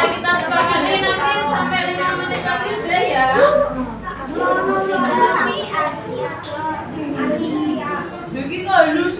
kita sepakati nanti sampai 5 menit lagi udah ya. Lagi ngalus.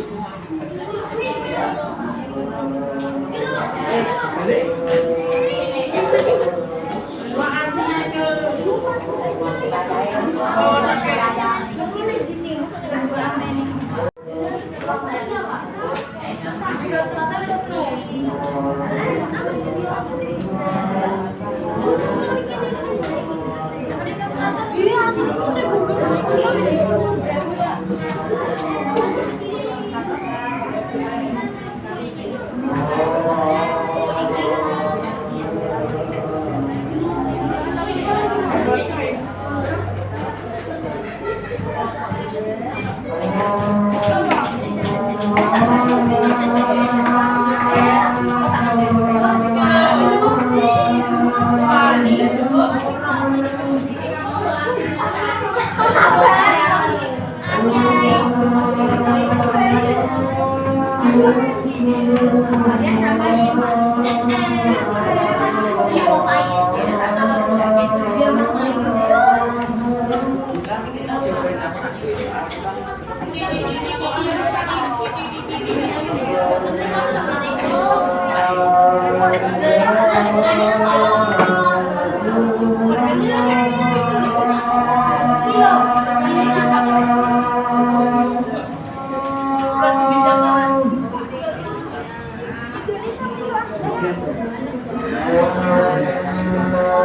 Indonesia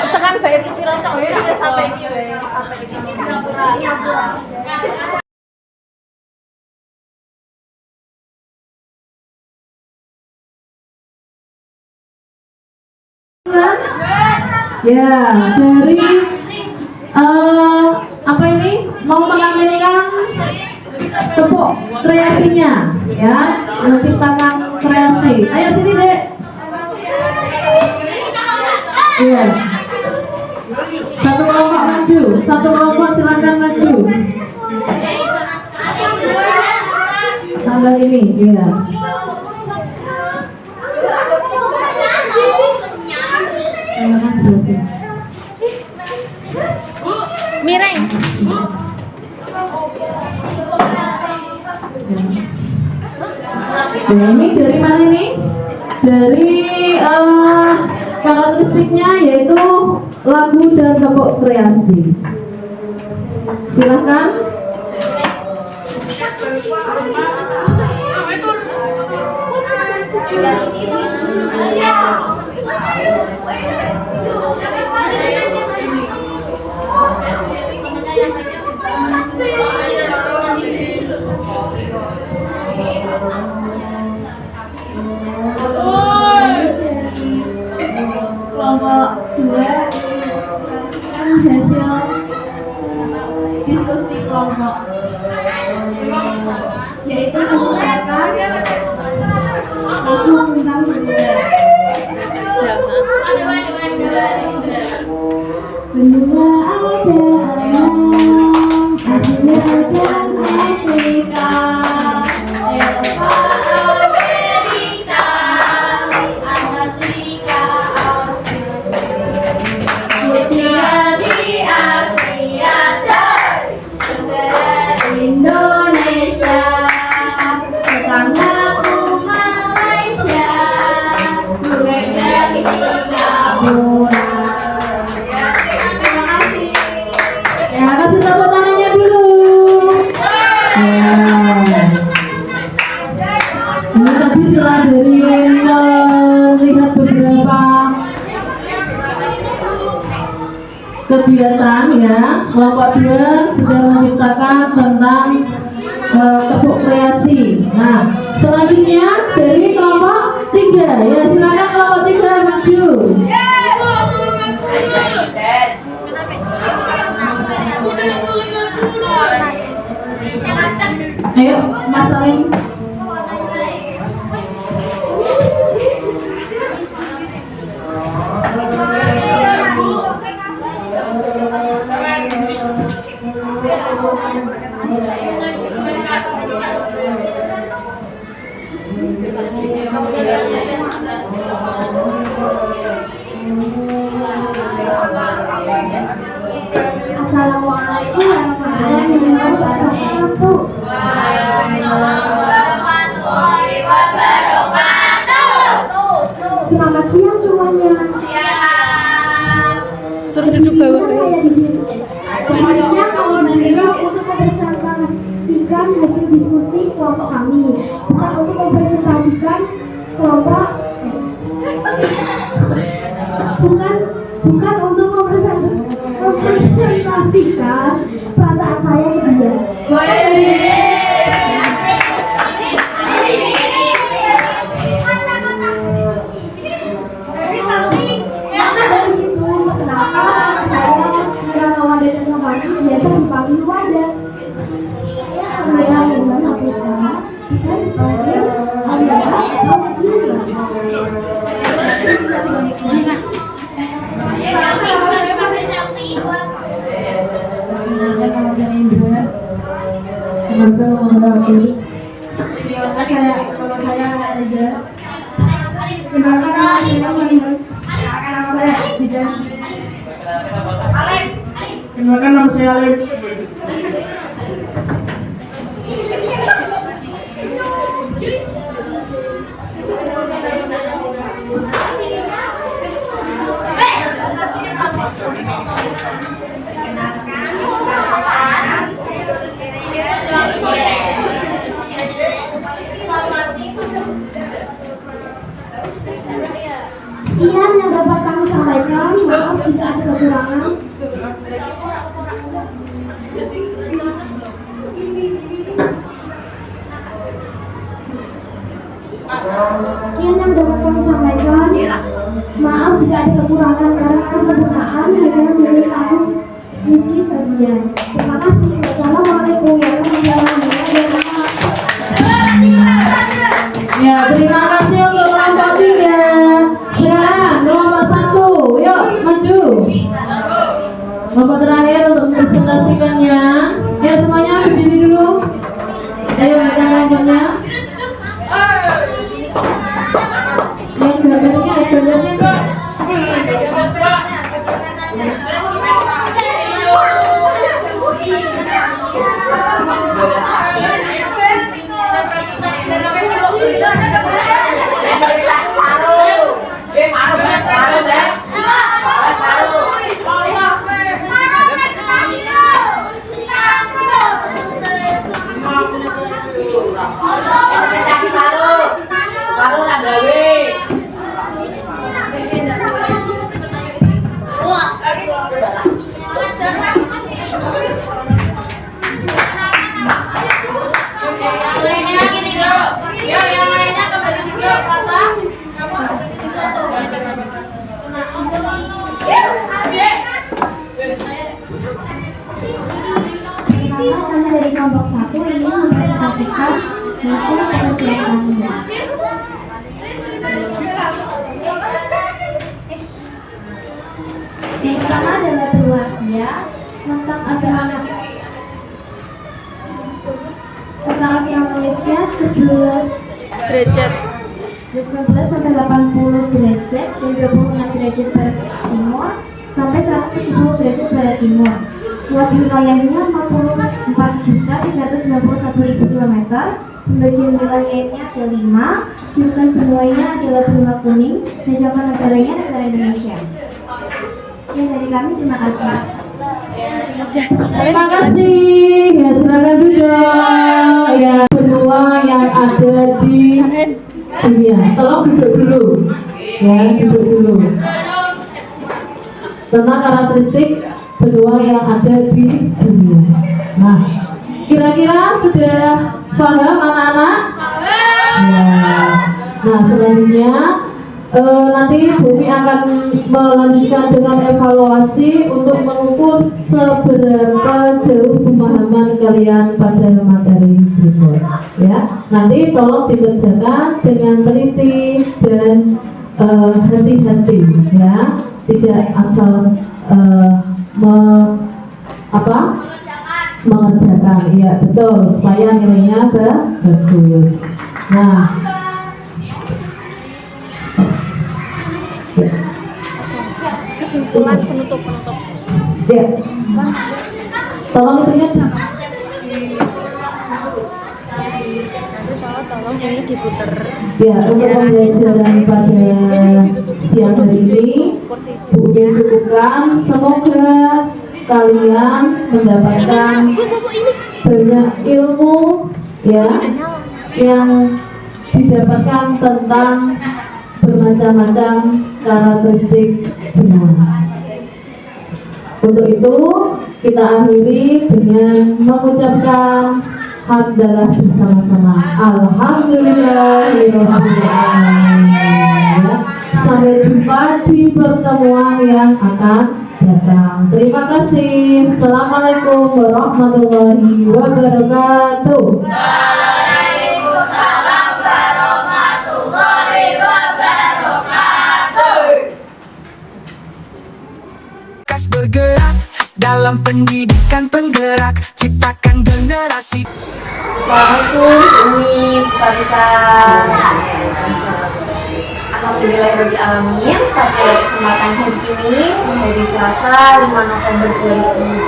Tekan bayar TV rasa sampai iki sampai iki Singapura. Ya, dari apa ini mau menampilkan tepuk kreasinya, ya, menciptakan kreasi. Ayo sini dek. Iya. Satu kelompok maju, satu kelompok silakan maju. Tambah ini, iya. Miring. Nah, ini dari mana nih? Dari karakteristiknya yaitu lagu dan tepuk kreasi. Silahkan. Kelompok 2 kan hasil diskusi kelompok, yaitu menciptakan lagu tentang benua ada alam, Asia dan Afrika, Eropa, Amerika, Antartika, Australia di Asia dan negara Indonesia, tetanggaku Malaysia, Brunei dan Singapura. Terima kasih. Ya, kasih tepuk tangannya dulu. Ya. Ini tadi setelah dari melihat beberapa kegiatan, ya, kelompok 2 sudah menciptakan tentang tepuk kreasi. Nah, selanjutnya dari kelompok 3, ya, silakan kelompok 3 maju. Ayo, Mas Salim. Assalamualaikum warahmatullahi wabarakatuh. Warahmatullahi wabarakatuh. Selamat siang semuanya. Suruh duduk bawah. Saya di sini. Semuanya kami berdiri untuk mempresentasikan hasil diskusi kelompok kami, bukan untuk mempresentasikan kelompok. Bukan untuk mempresentasikan perasaan saya ke dia. Kenapa saya relawan desa Sambani biasa dipanggil wadah? Saya dengan Nafisa bisa dipanggil Amira atau Dila. Nama saya Indra. Kenalkan nama aku. Kalau saya Reza. Kenalkan nama saya Maninggal. Nama saya Jidan. Kenalkan nama saya Alim. Sekian yang dapat kami sampaikan. Maaf jika ada kekurangan. Sekian yang dapat kami sampaikan. Maaf jika ada kekurangan karena kesempurnaan hanya milik kasus Rizky Febian. Terima kasih. Wassalamualaikum warahmatullahi wabarakatuh. Ya, terima kasih untuk kelompok 3. Sekarang kelompok 1, yuk maju. Kelompok terakhir untuk mempresentasikannya. Ya, semuanya berdiri dulu. Ayo kita kelompoknya. Ya, gambarnya. Kami dari kelompok 1 ingin mempresentasikan hasil penelitian kami. Yang pertama adalah berwasiat tentang asrama Malaysia 11 Derajat. 19 sampai 80 derajat dan 26 derajat barat timur sampai 170 derajat barat timur. Luas wilayahnya 44.391.000 km. Pembagian wilayahnya ada 5. Julukan benuanya adalah benua kuning dan cabang negaranya negara Indonesia. Sekian dari kami, terima kasih. Terima kasih. Ya, silakan duduk. Ya, benua yang ada di dunia. Tolong duduk dulu. Ya, duduk dulu. Tentang karakteristik benua yang ada di dunia. Nah, kira-kira sudah paham anak-anak? Ya. Nah, selanjutnya nanti Bumi akan melanjutkan dengan evaluasi untuk mengukur seberapa jauh pemahaman kalian pada materi berikut. Ya, nanti tolong dikerjakan dengan teliti dan hati-hati, ya, tidak asal mengerjakan. Ya, betul, supaya nilainya bagus. Nah, Kesimpulan penutup. ya, Tolong itunya Tolong ini diputer. ya untuk pembelajaran pada siang hari ini mungkin cukupkan. Semoga kalian mendapatkan banyak ilmu ya yang didapatkan tentang bermacam-macam karakteristik benua. Untuk itu kita akhiri dengan mengucapkan hamdalah bersama-sama. Alhamdulillahirobbilalamin. Sampai jumpa di pertemuan yang akan datang. Terima kasih. Assalamualaikum warahmatullahi wabarakatuh. Kas bergerak dalam pendidikan penggerak, ciptakan generasi. Assalamualaikum, ini Farisa. Alhamdulillahirobbilalamin. Pada kesempatan hari ini, hari Selasa 5 November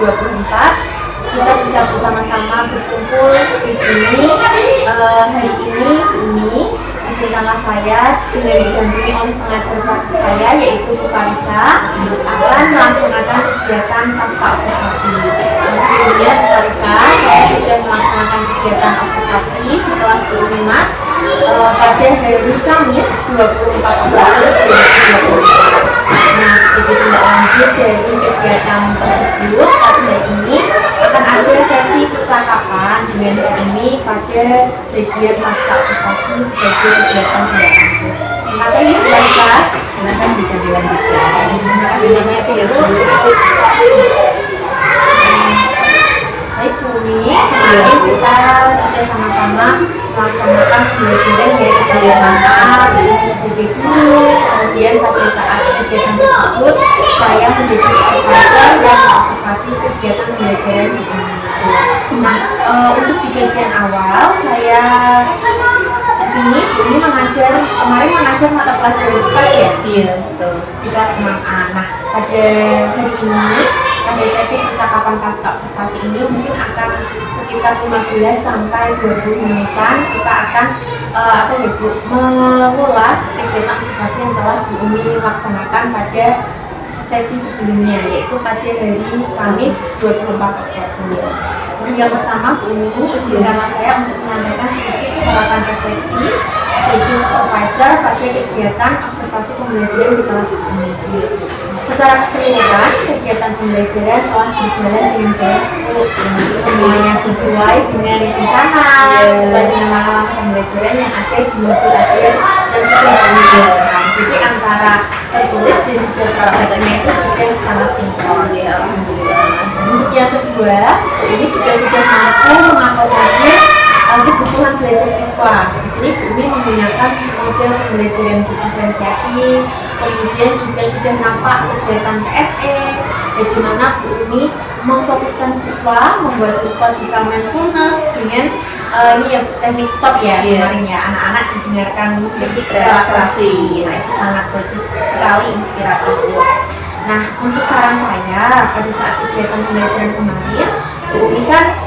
2024, kita bisa bersama-sama berkumpul di sini. Hari ini izinkanlah saya dengan didampingi oleh pengajar praktik saya yaitu Bu Farisa akan melaksanakan kegiatan pasca observasi. Sebelumnya Bu Farisa, saya sudah melaksanakan kegiatan observasi di kelas Mas pada hari Kamis 24 Oktober 2024. Nah, sebagai tindak lanjut dari kegiatan tersebut, pada hari ini akan ada sesi percakapan dengan kami pada bagian pasca observasi sebagai kegiatan tindak lanjut. Maka ini bisa silakan bisa dilanjutkan. Terima kasih banyak Bu. Baik Bu Umi, kemarin kita sudah sama-sama melaksanakan pembelajaran dari bagaimana sebagai guru. Kemudian pada saat kegiatan tersebut saya menjadi supervisor dan observasi kegiatan pembelajaran di Umi. Nah, untuk di bagian awal saya di sini ini kemarin mengajar mata pelajaran kelas ya? Iya, betul. Di kelas 6A. Nah, pada hari ini pada sesi percakapan pasca observasi ini mungkin akan sekitar 15 sampai 20 menitan kita akan mengulas kegiatan observasi yang telah Bu Umi laksanakan pada sesi sebelumnya, yaitu pada hari Kamis 24 Oktober. Yang pertama, Bu Umi izinkanlah saya untuk menyampaikan sedikit catatan refleksi sebagai supervisor pada kegiatan observasi pembelajaran di kelas Bu Umi. Secara keseluruhan, kegiatan pembelajaran telah berjalan dengan baik. Semuanya sesuai dengan rencana, sesuai dengan langkah pembelajaran yang ada di modul ajar dan sudah dijelaskan. Jadi antara tertulis dan juga prakteknya itu sudah sangat sinkron ya, alhamdulillah. Untuk yang kedua, ini juga sudah mampu mengakomodir kebutuhan belajar siswa. Di sini Bu Umi menggunakan model pembelajaran berdiferensiasi, kemudian juga sudah nampak kegiatan PSE, bagaimana Bu Umi memfokuskan siswa, membuat siswa bisa mindfulness dengan ini ya teknik stop ya kemarin ya, anak-anak didengarkan musik relaksasi. Nah, itu sangat bagus sekali, inspiratif. Nah, untuk saran saya pada saat kegiatan pembelajaran kemarin, Bu Umi kan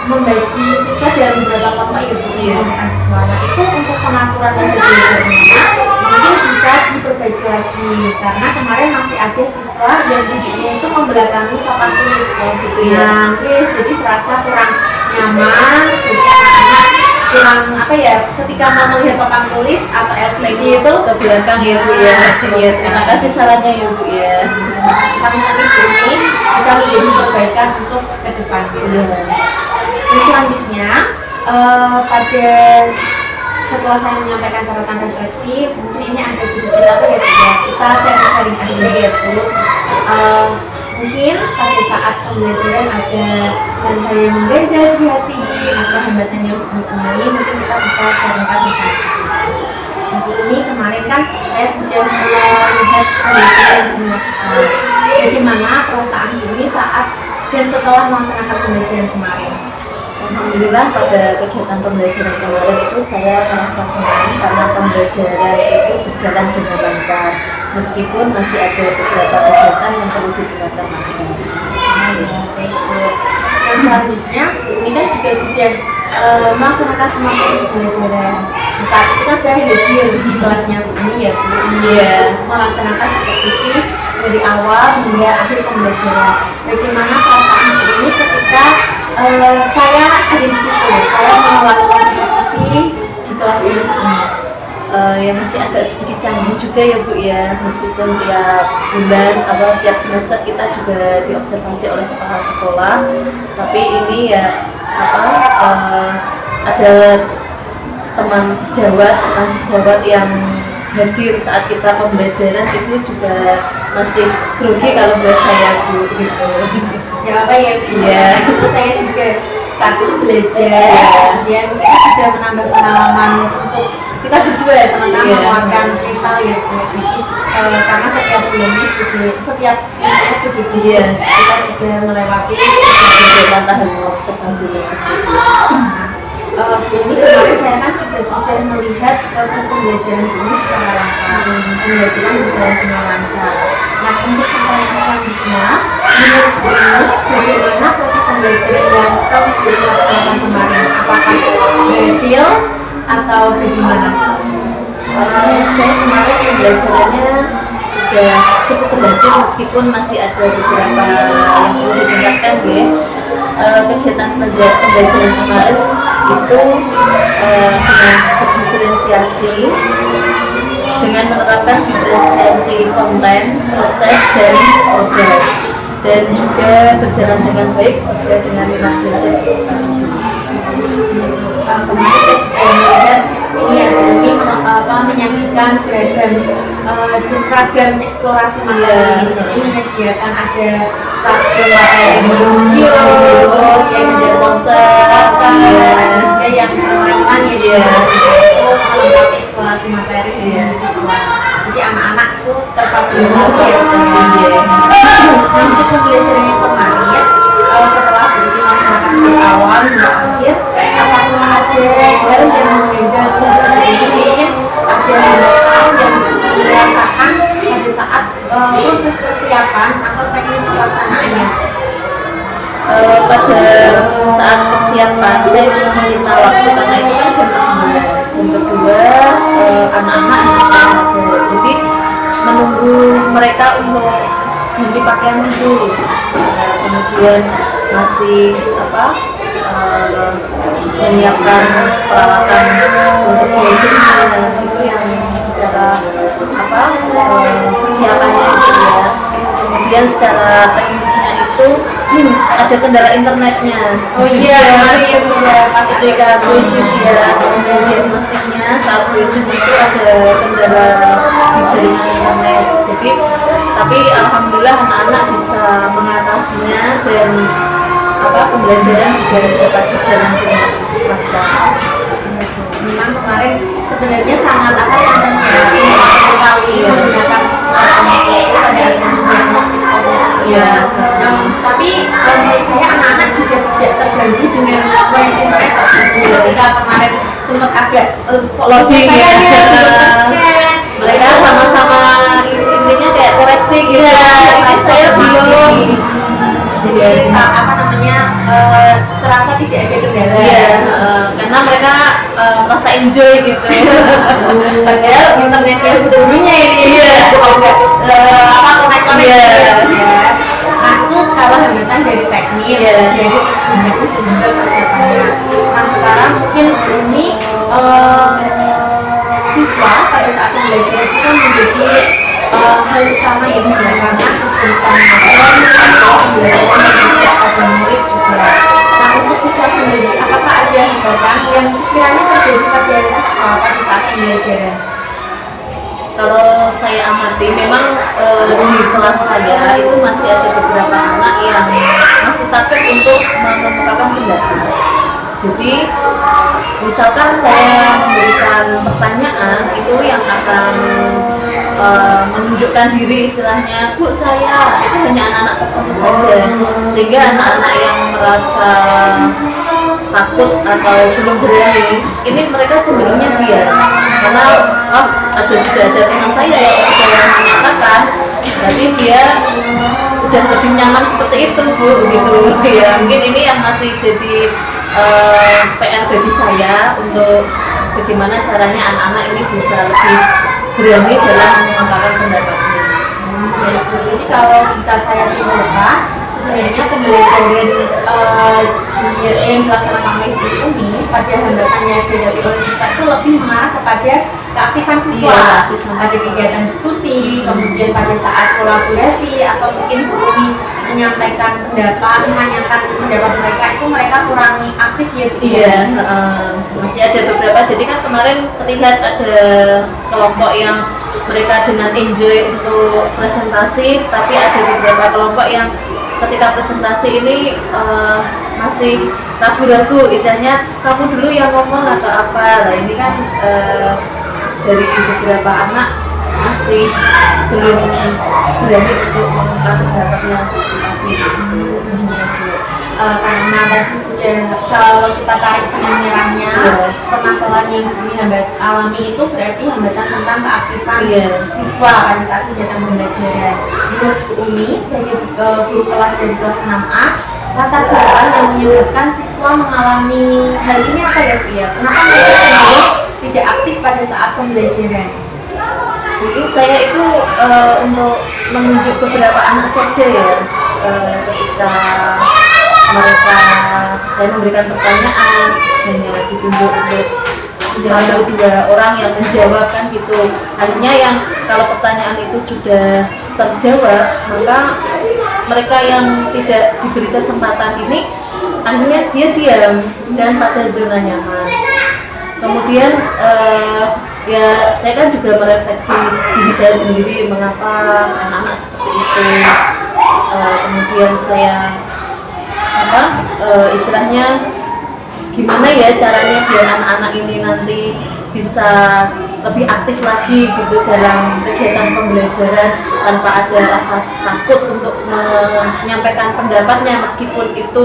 membagi siswa dalam beberapa kelompok ya Bu, mengumpulkan siswa. Nah, itu untuk pengaturan belajarnya mungkin bisa diperbaiki lagi karena kemarin masih ada siswa yang duduknya itu membelakangi papan tulis gitu ya. Jadi serasa kurang nyaman, jadi anak-anak kurang apa ya ketika mau melihat papan tulis atau LCD itu ke belakang ya Bu ya. Terima kasih sarannya ya Bu ya. Kami nanti ini bisa menjadi perbaikan untuk ke depannya. Terus selanjutnya pada setelah saya menyampaikan catatan refleksi, mungkin ini ada sedikit apa ya Bu ya, kita sharing aja ya Bu. Mungkin pada saat pembelajaran ada hal-hal yang mengganjal di hati, ada hambatan yang ditemui, mungkin kita bisa sharingkan bersama-sama. Nah, Bu Umi kemarin kan saya sudah melihat pembelajaran bagaimana perasaan Bu Umi saat dan setelah melaksanakan pembelajaran kemarin. Alhamdulillah pada kegiatan pembelajaran kemarin itu saya merasa senang karena pembelajaran itu berjalan dengan lancar. meskipun masih ada beberapa kegiatan yang perlu ditingkatkan lagi. Baik Bu. Nah selanjutnya ini kan juga sudah melaksanakan semua proses pembelajaran. Nah, saat itu kan saya hadir di kelasnya Bu ini ya Bu. Iya. Melaksanakan supervisi dari awal hingga akhir pembelajaran. Bagaimana perasaan Bu ini ketika saya ada di situ, saya melakukan supervisi di kelasnya Bu ini? Ya masih agak sedikit canggung juga ya Bu ya, meskipun tiap bulan atau tiap semester kita juga diobservasi oleh kepala sekolah, tapi ini ya ada teman sejawat yang hadir saat kita pembelajaran itu juga masih grogi kalau buat saya Bu gitu. Ya apa ya Bu? Iya. Itu saya juga takut belajar, kemudian kita juga menambah pengalaman untuk kita berdua sama-sama Iya. menguatkan mental ya Bu. Jadi karena setiap bulannya setiap semester begitu, Iya. kita juga melewati Kegiatan tahap observasi tersebut. Bu ini kemarin saya kan juga sudah melihat proses pembelajaran Bu ini secara lengkap. Pembelajaran berjalan dengan lancar. Nah untuk pertanyaan selanjutnya, menurut Bu ini bagaimana proses pembelajaran yang telah dilaksanakan kemarin? Apakah berhasil atau bagaimana? Saya kemarin pembelajarannya sudah cukup berhasil meskipun masih ada beberapa yang perlu ditingkatkan ya. Kegiatan pembelajaran kemarin itu dengan berdiferensiasi, dengan menerapkan diferensiasi konten, proses, dan order, dan juga berjalan dengan baik sesuai dengan minat belajar peserta. Kemarin saya juga melihat ini ada lagi menyajikan beragam eksplorasi materi. Jadi menyediakan ada stasiun materi video, kemudian ada poster, ada juga yang permainan ya itu melengkapi eksplorasi materi dengan siswa. Jadi anak-anak itu terfasilitasi ya. Untuk pembelajaran yang kemarin setelah berhenti melaksanakan dari awal hingga akhir, apakah ada hal yang mengganjal mungkin ada hal yang dirasakan pada saat proses persiapan atau teknis pelaksanaannya? Pada saat persiapan saya cuma meminta waktu karena itu kan jam kedua anak-anak harus olahraga, jadi menunggu mereka untuk ganti pakaian dulu. Kemudian masih menyiapkan peralatan untuk belajar itu yang secara persiapannya gitu ya. Kemudian secara teknisnya itu ada kendala internetnya. Oh iya, ya Bu ya. Ketika krisis ya diagnostiknya saat krisis itu ada kendala di jaringan internet. Jadi tapi alhamdulillah anak-anak bisa mengatasinya dan pembelajaran juga dapat berjalan dengan lancar. Memang kemarin sebenarnya sangat sekali menggunakan sistem itu pada asal diagnostik Iya. Tapi menurut saya anak-anak juga tidak terganggu dengan koneksi mereka. Ketika kemarin sempat agak Loading ya. Mereka sama-sama intinya kayak koreksi gitu. Ini saya belum. Jadi terasa tidak ada kendala. Iya, karena mereka merasa enjoy gitu. Padahal internetnya gurunya ini. Iya. Kalau nggak konek-konek. Iya. Nah itu kalau hambatan dari teknis, dari segi teknis dan juga persiapannya. Nah sekarang mungkin ini siswa pada saat pembelajaran itu kan menjadi hal utama ya Bu, karena tujuan utamanya adalah pembelajaran yang tidak ada murid juga. Nah untuk siswa sendiri, apakah ada hambatan yang sekiranya terjadi pada siswa pada saat pembelajaran? Kalau saya amati memang di kelas saya itu masih ada beberapa anak yang masih takut untuk mengemukakan pendapat. Jadi misalkan saya memberikan pertanyaan itu yang akan menunjukkan diri istilahnya, Bu saya, itu hanya anak-anak tertentu saja, sehingga anak-anak yang merasa takut atau belum berani ini mereka cenderungnya diam. karena sudah ada teman saya yang menyatakan berarti dia udah lebih nyaman seperti itu Bu, begitu ya. Mungkin ini yang masih jadi PR bagi saya untuk bagaimana caranya anak-anak ini bisa lebih berani dalam mengungkapkan pendapatnya. Jadi kalau bisa saya simpulkan, sebenarnya pembelajaran yang dilaksanakan oleh Bu Umi pada hambatan yang dihadapi oleh siswa itu lebih mengarah kepada keaktifan siswa, pada kegiatan diskusi, kemudian pada saat kolaborasi atau mungkin Bu Umi menyampaikan pendapat, menanyakan pendapat mereka itu mereka kurang aktif ya Bu. Iya, masih ada beberapa. Jadi kan kemarin terlihat ada kelompok yang mereka dengan enjoy untuk presentasi, tapi ada beberapa kelompok yang ketika presentasi ini masih ragu-ragu, istilahnya kamu dulu yang ngomong atau apa. Nah ini kan dari beberapa anak masih belum berani untuk mengungkapkan pendapatnya seperti tadi. Karena tadi sudah, kalau kita tarik penyelenggaranya, permasalahan yang kami alami itu berarti hambatan tentang keaktifan siswa pada saat kegiatan pembelajaran. Menurut Bu Umi sebagai guru kelas dari kelas 6A, latar belakang yang menyebabkan siswa mengalami hal ini apa ya Bu ya? Kenapa mereka cenderung tidak aktif pada saat pembelajaran? Mungkin saya itu untuk menunjuk beberapa anak saja ya, ketika saya memberikan pertanyaan hanya ditunjuk untuk satu dua orang yang menjawab kan gitu. Akhirnya yang kalau pertanyaan itu sudah terjawab, maka mereka yang tidak diberi kesempatan ini akhirnya dia diam dan pada zona nyaman. Kemudian ya saya kan juga merefleksi diri saya sendiri, mengapa anak-anak seperti itu. Kemudian saya istilahnya gimana ya caranya biar anak-anak ini nanti bisa lebih aktif lagi gitu dalam kegiatan pembelajaran tanpa ada rasa takut untuk menyampaikan pendapatnya, meskipun itu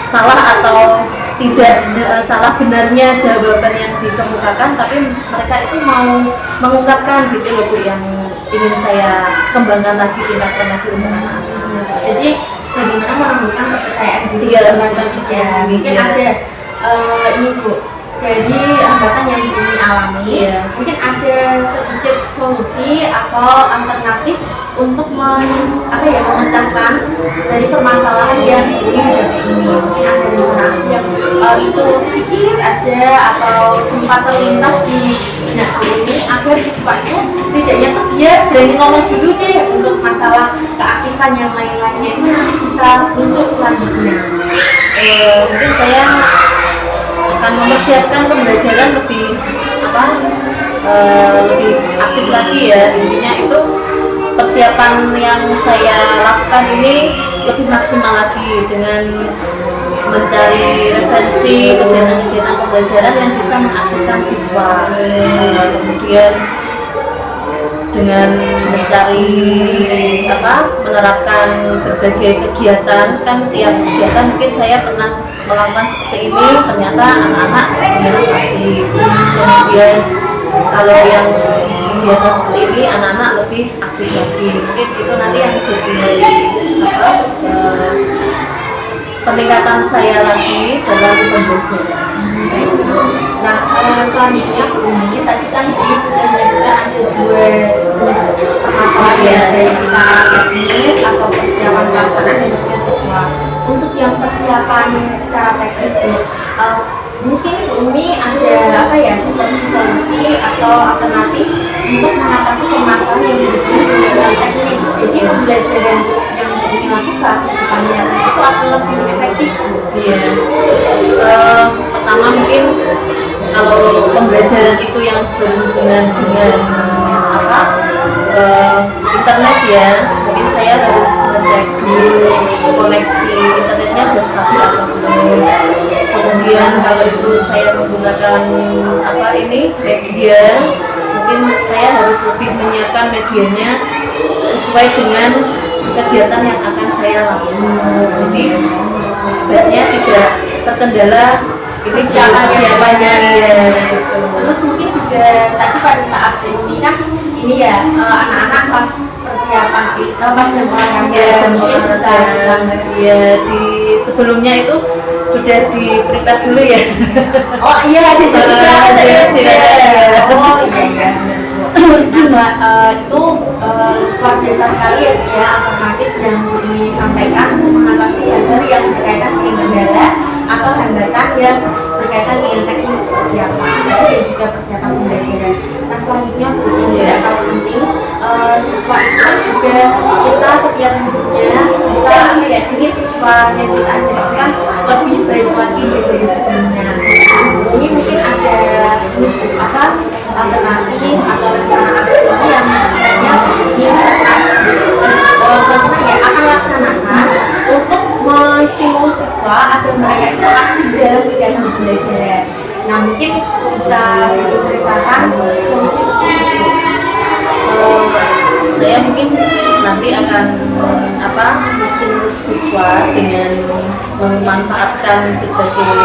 salah atau tidak salah benarnya jawaban yang dikemukakan, tapi mereka itu mau mengungkapkan gitu loh Bu, yang ingin saya kembangkan lagi, tingkatkan lagi untuk anak-anak. Jadi bagaimana menumbuhkan kepercayaan diri dengan ketiga. Mungkin ada ini Bu, dari hambatan yang Bu Umi alami, mungkin ada sedikit solusi atau alternatif untuk memecahkan dari permasalahan yang Bu Umi hadapi ini. Mungkin ada rencana aksi yang itu sedikit aja atau sempat terlintas di benak Bu Umi agar siswa itu setidaknya tuh dia berani ngomong dulu deh untuk masalah keaktifan yang lain-lainnya itu nanti bisa muncul selanjutnya. Mungkin saya akan mempersiapkan pembelajaran lebih lebih aktif lagi ya. Intinya itu persiapan yang saya lakukan ini lebih maksimal lagi dengan mencari referensi kegiatan-kegiatan pembelajaran yang bisa mengaktifkan siswa. Kemudian dengan mencari menerapkan berbagai kegiatan, kan tiap kegiatan mungkin saya pernah melakukan seperti ini, ternyata anak-anak masih. Kemudian kalau yang kegiatan seperti ini anak-anak lebih aktif lagi, mungkin itu nanti yang jadi peningkatan saya lagi dalam pembelajaran. Nah, selanjutnya Bu Umi, tadi kan Bu Umi sudah menyebutkan ada dua jenis permasalahan dari secara teknis atau persiapan pelaksanaan dan juga siswa. Untuk yang persiapan secara teknis Bu, mungkin Bu Umi ada seperti solusi atau alternatif untuk mengatasi permasalahan yang benar-benar teknis. Jadi pembelajaran yang Bu Umi lakukan depannya itu akan lebih efektif Bu. Pertama mungkin kalau pembelajaran itu yang berhubungan dengan internet ya, mungkin saya harus ngecek dulu koneksi internetnya sudah stabil atau belum. Kemudian kalau itu saya menggunakan media, mungkin saya harus lebih menyiapkan medianya sesuai dengan kegiatan yang akan saya lakukan. Jadi sebenarnya tidak terkendala ini persiapannya ya. Terus mungkin juga tadi pada saat ini kan ini ya anak-anak pas persiapan itu pas jam olahraga mungkin bisa ya di sebelumnya itu sudah di prepare dulu ya. oh iya ada jam istirahat ya. Oh iya. Nah, itu luar biasa sekali ya alternatif yang ini sampaikan untuk mengatasi hal-hal yang berkaitan dengan kendala atau hambatan yang berkaitan dengan teknis persiapan dan juga persiapan pembelajaran. Nah selanjutnya Bu, yang tidak kalah penting, siswa itu juga kita setiap hidupnya bisa ingin siswa yang kita ajarkan lebih baik lagi dari sebelumnya. Ini mungkin ada apa alternatif atau rencana aksi yang sebenarnya akan laksanakan untuk menstimulus siswa agar mereka itu aktif dalam kegiatan pembelajaran. Nah mungkin bisa diceritakan solusi itu. Saya mungkin nanti akan menstimulus siswa dengan memanfaatkan berbagai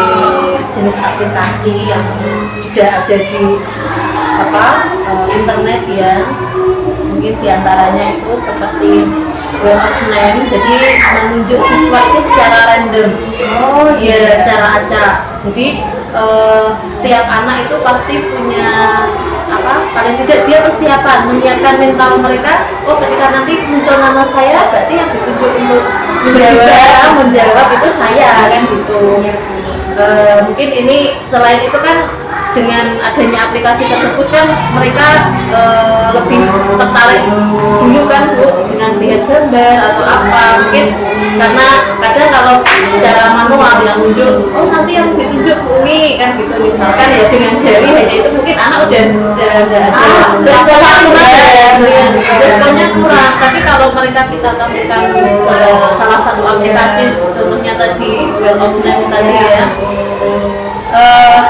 jenis aplikasi yang sudah ada di internet ya. Mungkin diantaranya itu seperti Wheel of Name, jadi menunjuk siswa itu secara random. Oh iya, secara acak. Jadi setiap anak itu pasti punya paling tidak dia persiapan menyiapkan mental mereka. Oh ketika nanti muncul nama saya berarti yang ditunjuk untuk menjawab itu saya kan gitu. Mungkin ini selain itu kan dengan adanya aplikasi tersebut kan mereka lebih tertarik dulu kan Bu dengan lihat gambar atau apa, mungkin karena kadang kalau secara manual yang muncul nanti yang ditunjuk Umi kan gitu misalkan ya dengan jari hanya itu mungkin anak udah responnya kurang. Tapi kalau mereka kita tampilkan salah satu aplikasi contohnya tadi Wheel of Name tadi ya,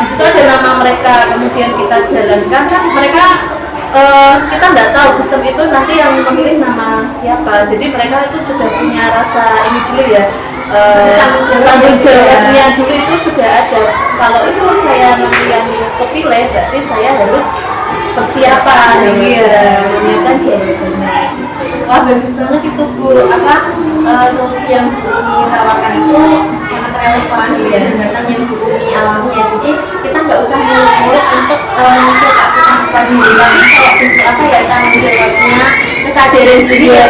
di situ ada nama mereka, kemudian kita jalankan kan mereka kita nggak tahu sistem itu nanti yang memilih nama siapa, jadi mereka itu sudah punya rasa ini dulu ya, tanggung jawabnya dulu itu sudah ada. Kalau itu saya nanti yang kepilih berarti saya harus persiapan menyiapkan jawabannya. Wah bagus banget itu Bu, solusi yang Bu Umi tawarkan itu sangat relevan ya hambatan yang Bu Umi alami ya. Jadi kita nggak usah muluk-muluk untuk mencoba siswa diri, tapi kayak bentuk tanggung jawabnya,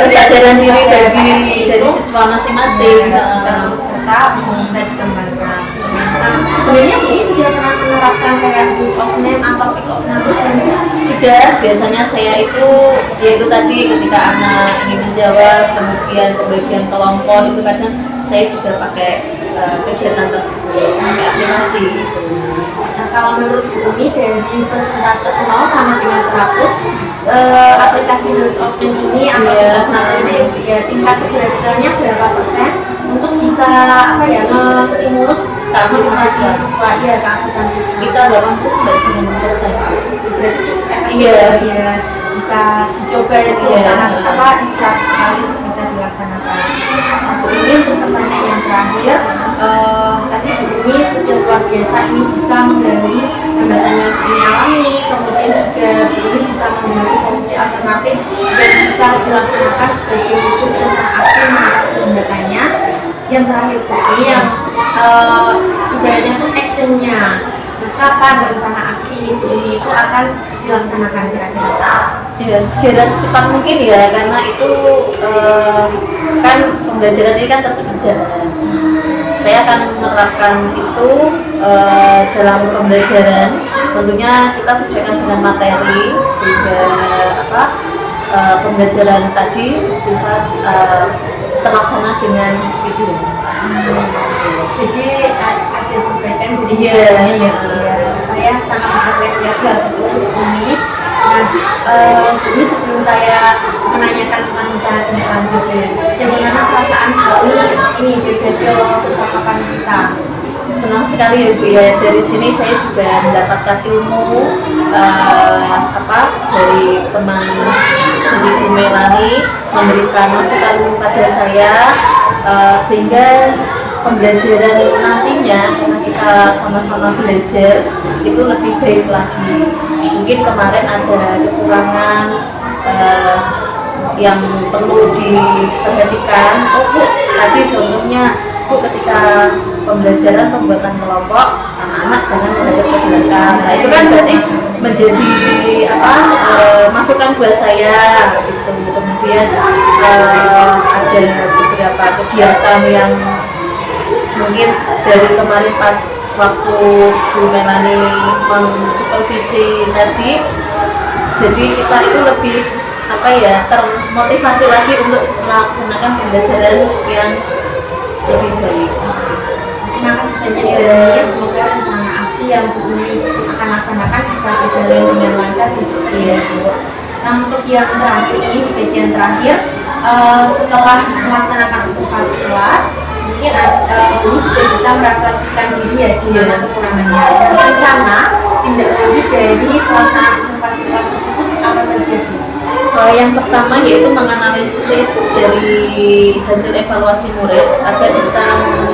kesadaran diri dari siswa masing-masing bisa serta bisa dikembangkan. Nah sebenarnya Bu Umi sudah pernah menerapkan kayak list of name atau pick of name bukan sih? Sudah, biasanya saya itu yaitu tadi ketika anak ingin menjawab, kemudian pembagian kelompok itu kadang saya juga pakai kegiatan tersebut, pakai aplikasi. Nah kalau menurut Bu Umi dari persentase 0 sama dengan 100 aplikasi list of name ini atau ini ya tingkat keberhasilannya berapa persen untuk bisa menstimulus motivasi siswa keaktifan siswa? Sekitar 80-90%. Berarti cukup efektif ya, bisa dicoba itu sangat inspiratif sekali untuk bisa dilaksanakan. Bu Umi untuk pertanyaan yang terakhir, tadi Bu Umi sudah luar biasa ini bisa menggali hambatan yang Bu Umi alami, kemudian juga Bu Umi bisa menggali solusi alternatif yang bisa dilaksanakan sebagai wujud rencana aksi mengatasi hambatannya. Yang terakhir Bu Umi yang ibaratnya itu actionnya, kapan rencana aksi Bu Umi itu akan dilaksanakan kira-kira? Ya segera secepat mungkin ya, karena itu kan pembelajaran ini kan terus berjalan. Saya akan menerapkan itu dalam pembelajaran. Tentunya kita sesuaikan dengan materi sehingga pembelajaran tadi bersifat terlaksana dengan itu. Jadi ada perbaikan Bu Umi. Iya. Saya sangat mengapresiasi hal tersebut Bu Umi. Nah, Bu Umi sebelum saya menanyakan tentang rencana tindak lanjut bagaimana perasaan Bu Umi ini dari hasil percakapan kita? Senang sekali ya Bu ya, dari sini saya juga mendapatkan ilmu dari teman dari Bu Melani memberikan masukan pada saya sehingga pembelajaran nantinya karena kita sama-sama belajar itu lebih baik lagi. Mungkin kemarin ada kekurangan yang perlu diperhatikan. Oh Bu, tadi contohnya Bu, ketika pembelajaran pembuatan kelompok, anak-anak jangan menghadap ke belakang. Nah itu kan berarti menjadi masukan buat saya gitu. Kemudian ada beberapa kegiatan yang mungkin dari kemarin pas waktu Bu Melani mensupervisi tadi, jadi kita itu lebih termotivasi lagi untuk melaksanakan pembelajaran yang lebih baik. Terima kasih banyak ya Dani. Semoga rencana aksi yang Bu Umi akan laksanakan bisa berjalan dengan lancar dan sukses ya Bu. Nah untuk yang terakhir ini di bagian terakhir, setelah melaksanakan observasi kelas, mungkin Bu sudah bisa merefleksikan diri ya di mana kekurangannya dan rencana tindak lanjut dari pelaksanaan observasi kelas tersebut apa saja Bu? Yang pertama yaitu menganalisis dari hasil evaluasi murid agar bisa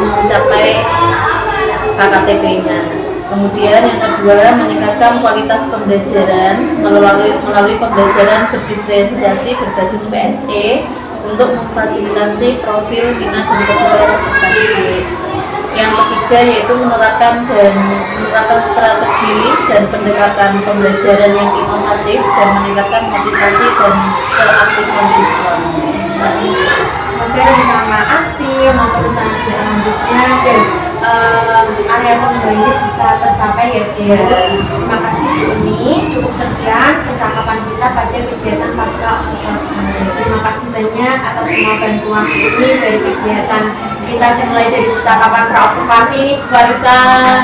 mencapai KKTP-nya. Kemudian yang kedua, meningkatkan kualitas pembelajaran melalui pembelajaran berdiferensiasi berbasis PSE untuk memfasilitasi profil minat dan kebutuhan peserta didik. Yang ketiga yaitu menerapkan strategi dan pendekatan pembelajaran yang inovatif dan meningkatkan motivasi dan keaktifan siswa. Semoga rencana aksi maupun rencana tindak lanjutnya dan area pengembangan bisa tercapai ya Bu. Terima kasih Bu Umi. Cukup sekian percakapan kita pada kegiatan pasca observasi ini. Terima kasih banyak atas semua bantuan Bu Umi dari kegiatan kita dimulai dari percakapan praobservasi ini bisa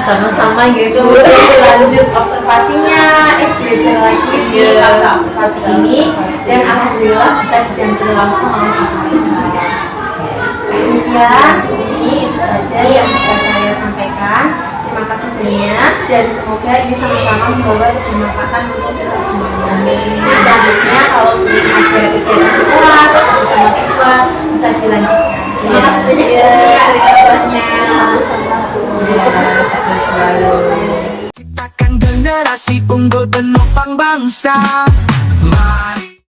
Sama-sama gitu. lanjut observasinya, belajar lagi di pasca observasi ini dan alhamdulillah bisa didampingi langsung oleh Pak Marisa. Demikian, ini itu saja yang bisa saya sampaikan. Terima kasih banyak dan semoga ini sama-sama membawa kebermanfaatan untuk kita semuanya. Selanjutnya kalau ada kegiatan di kelas atau bersama siswa bisa dilanjutkan. Terima kasih banyak ya atas kabarnya. Sama-sama. Sukses selalu. Ciptakan generasi unggul penopang bangsa. Mari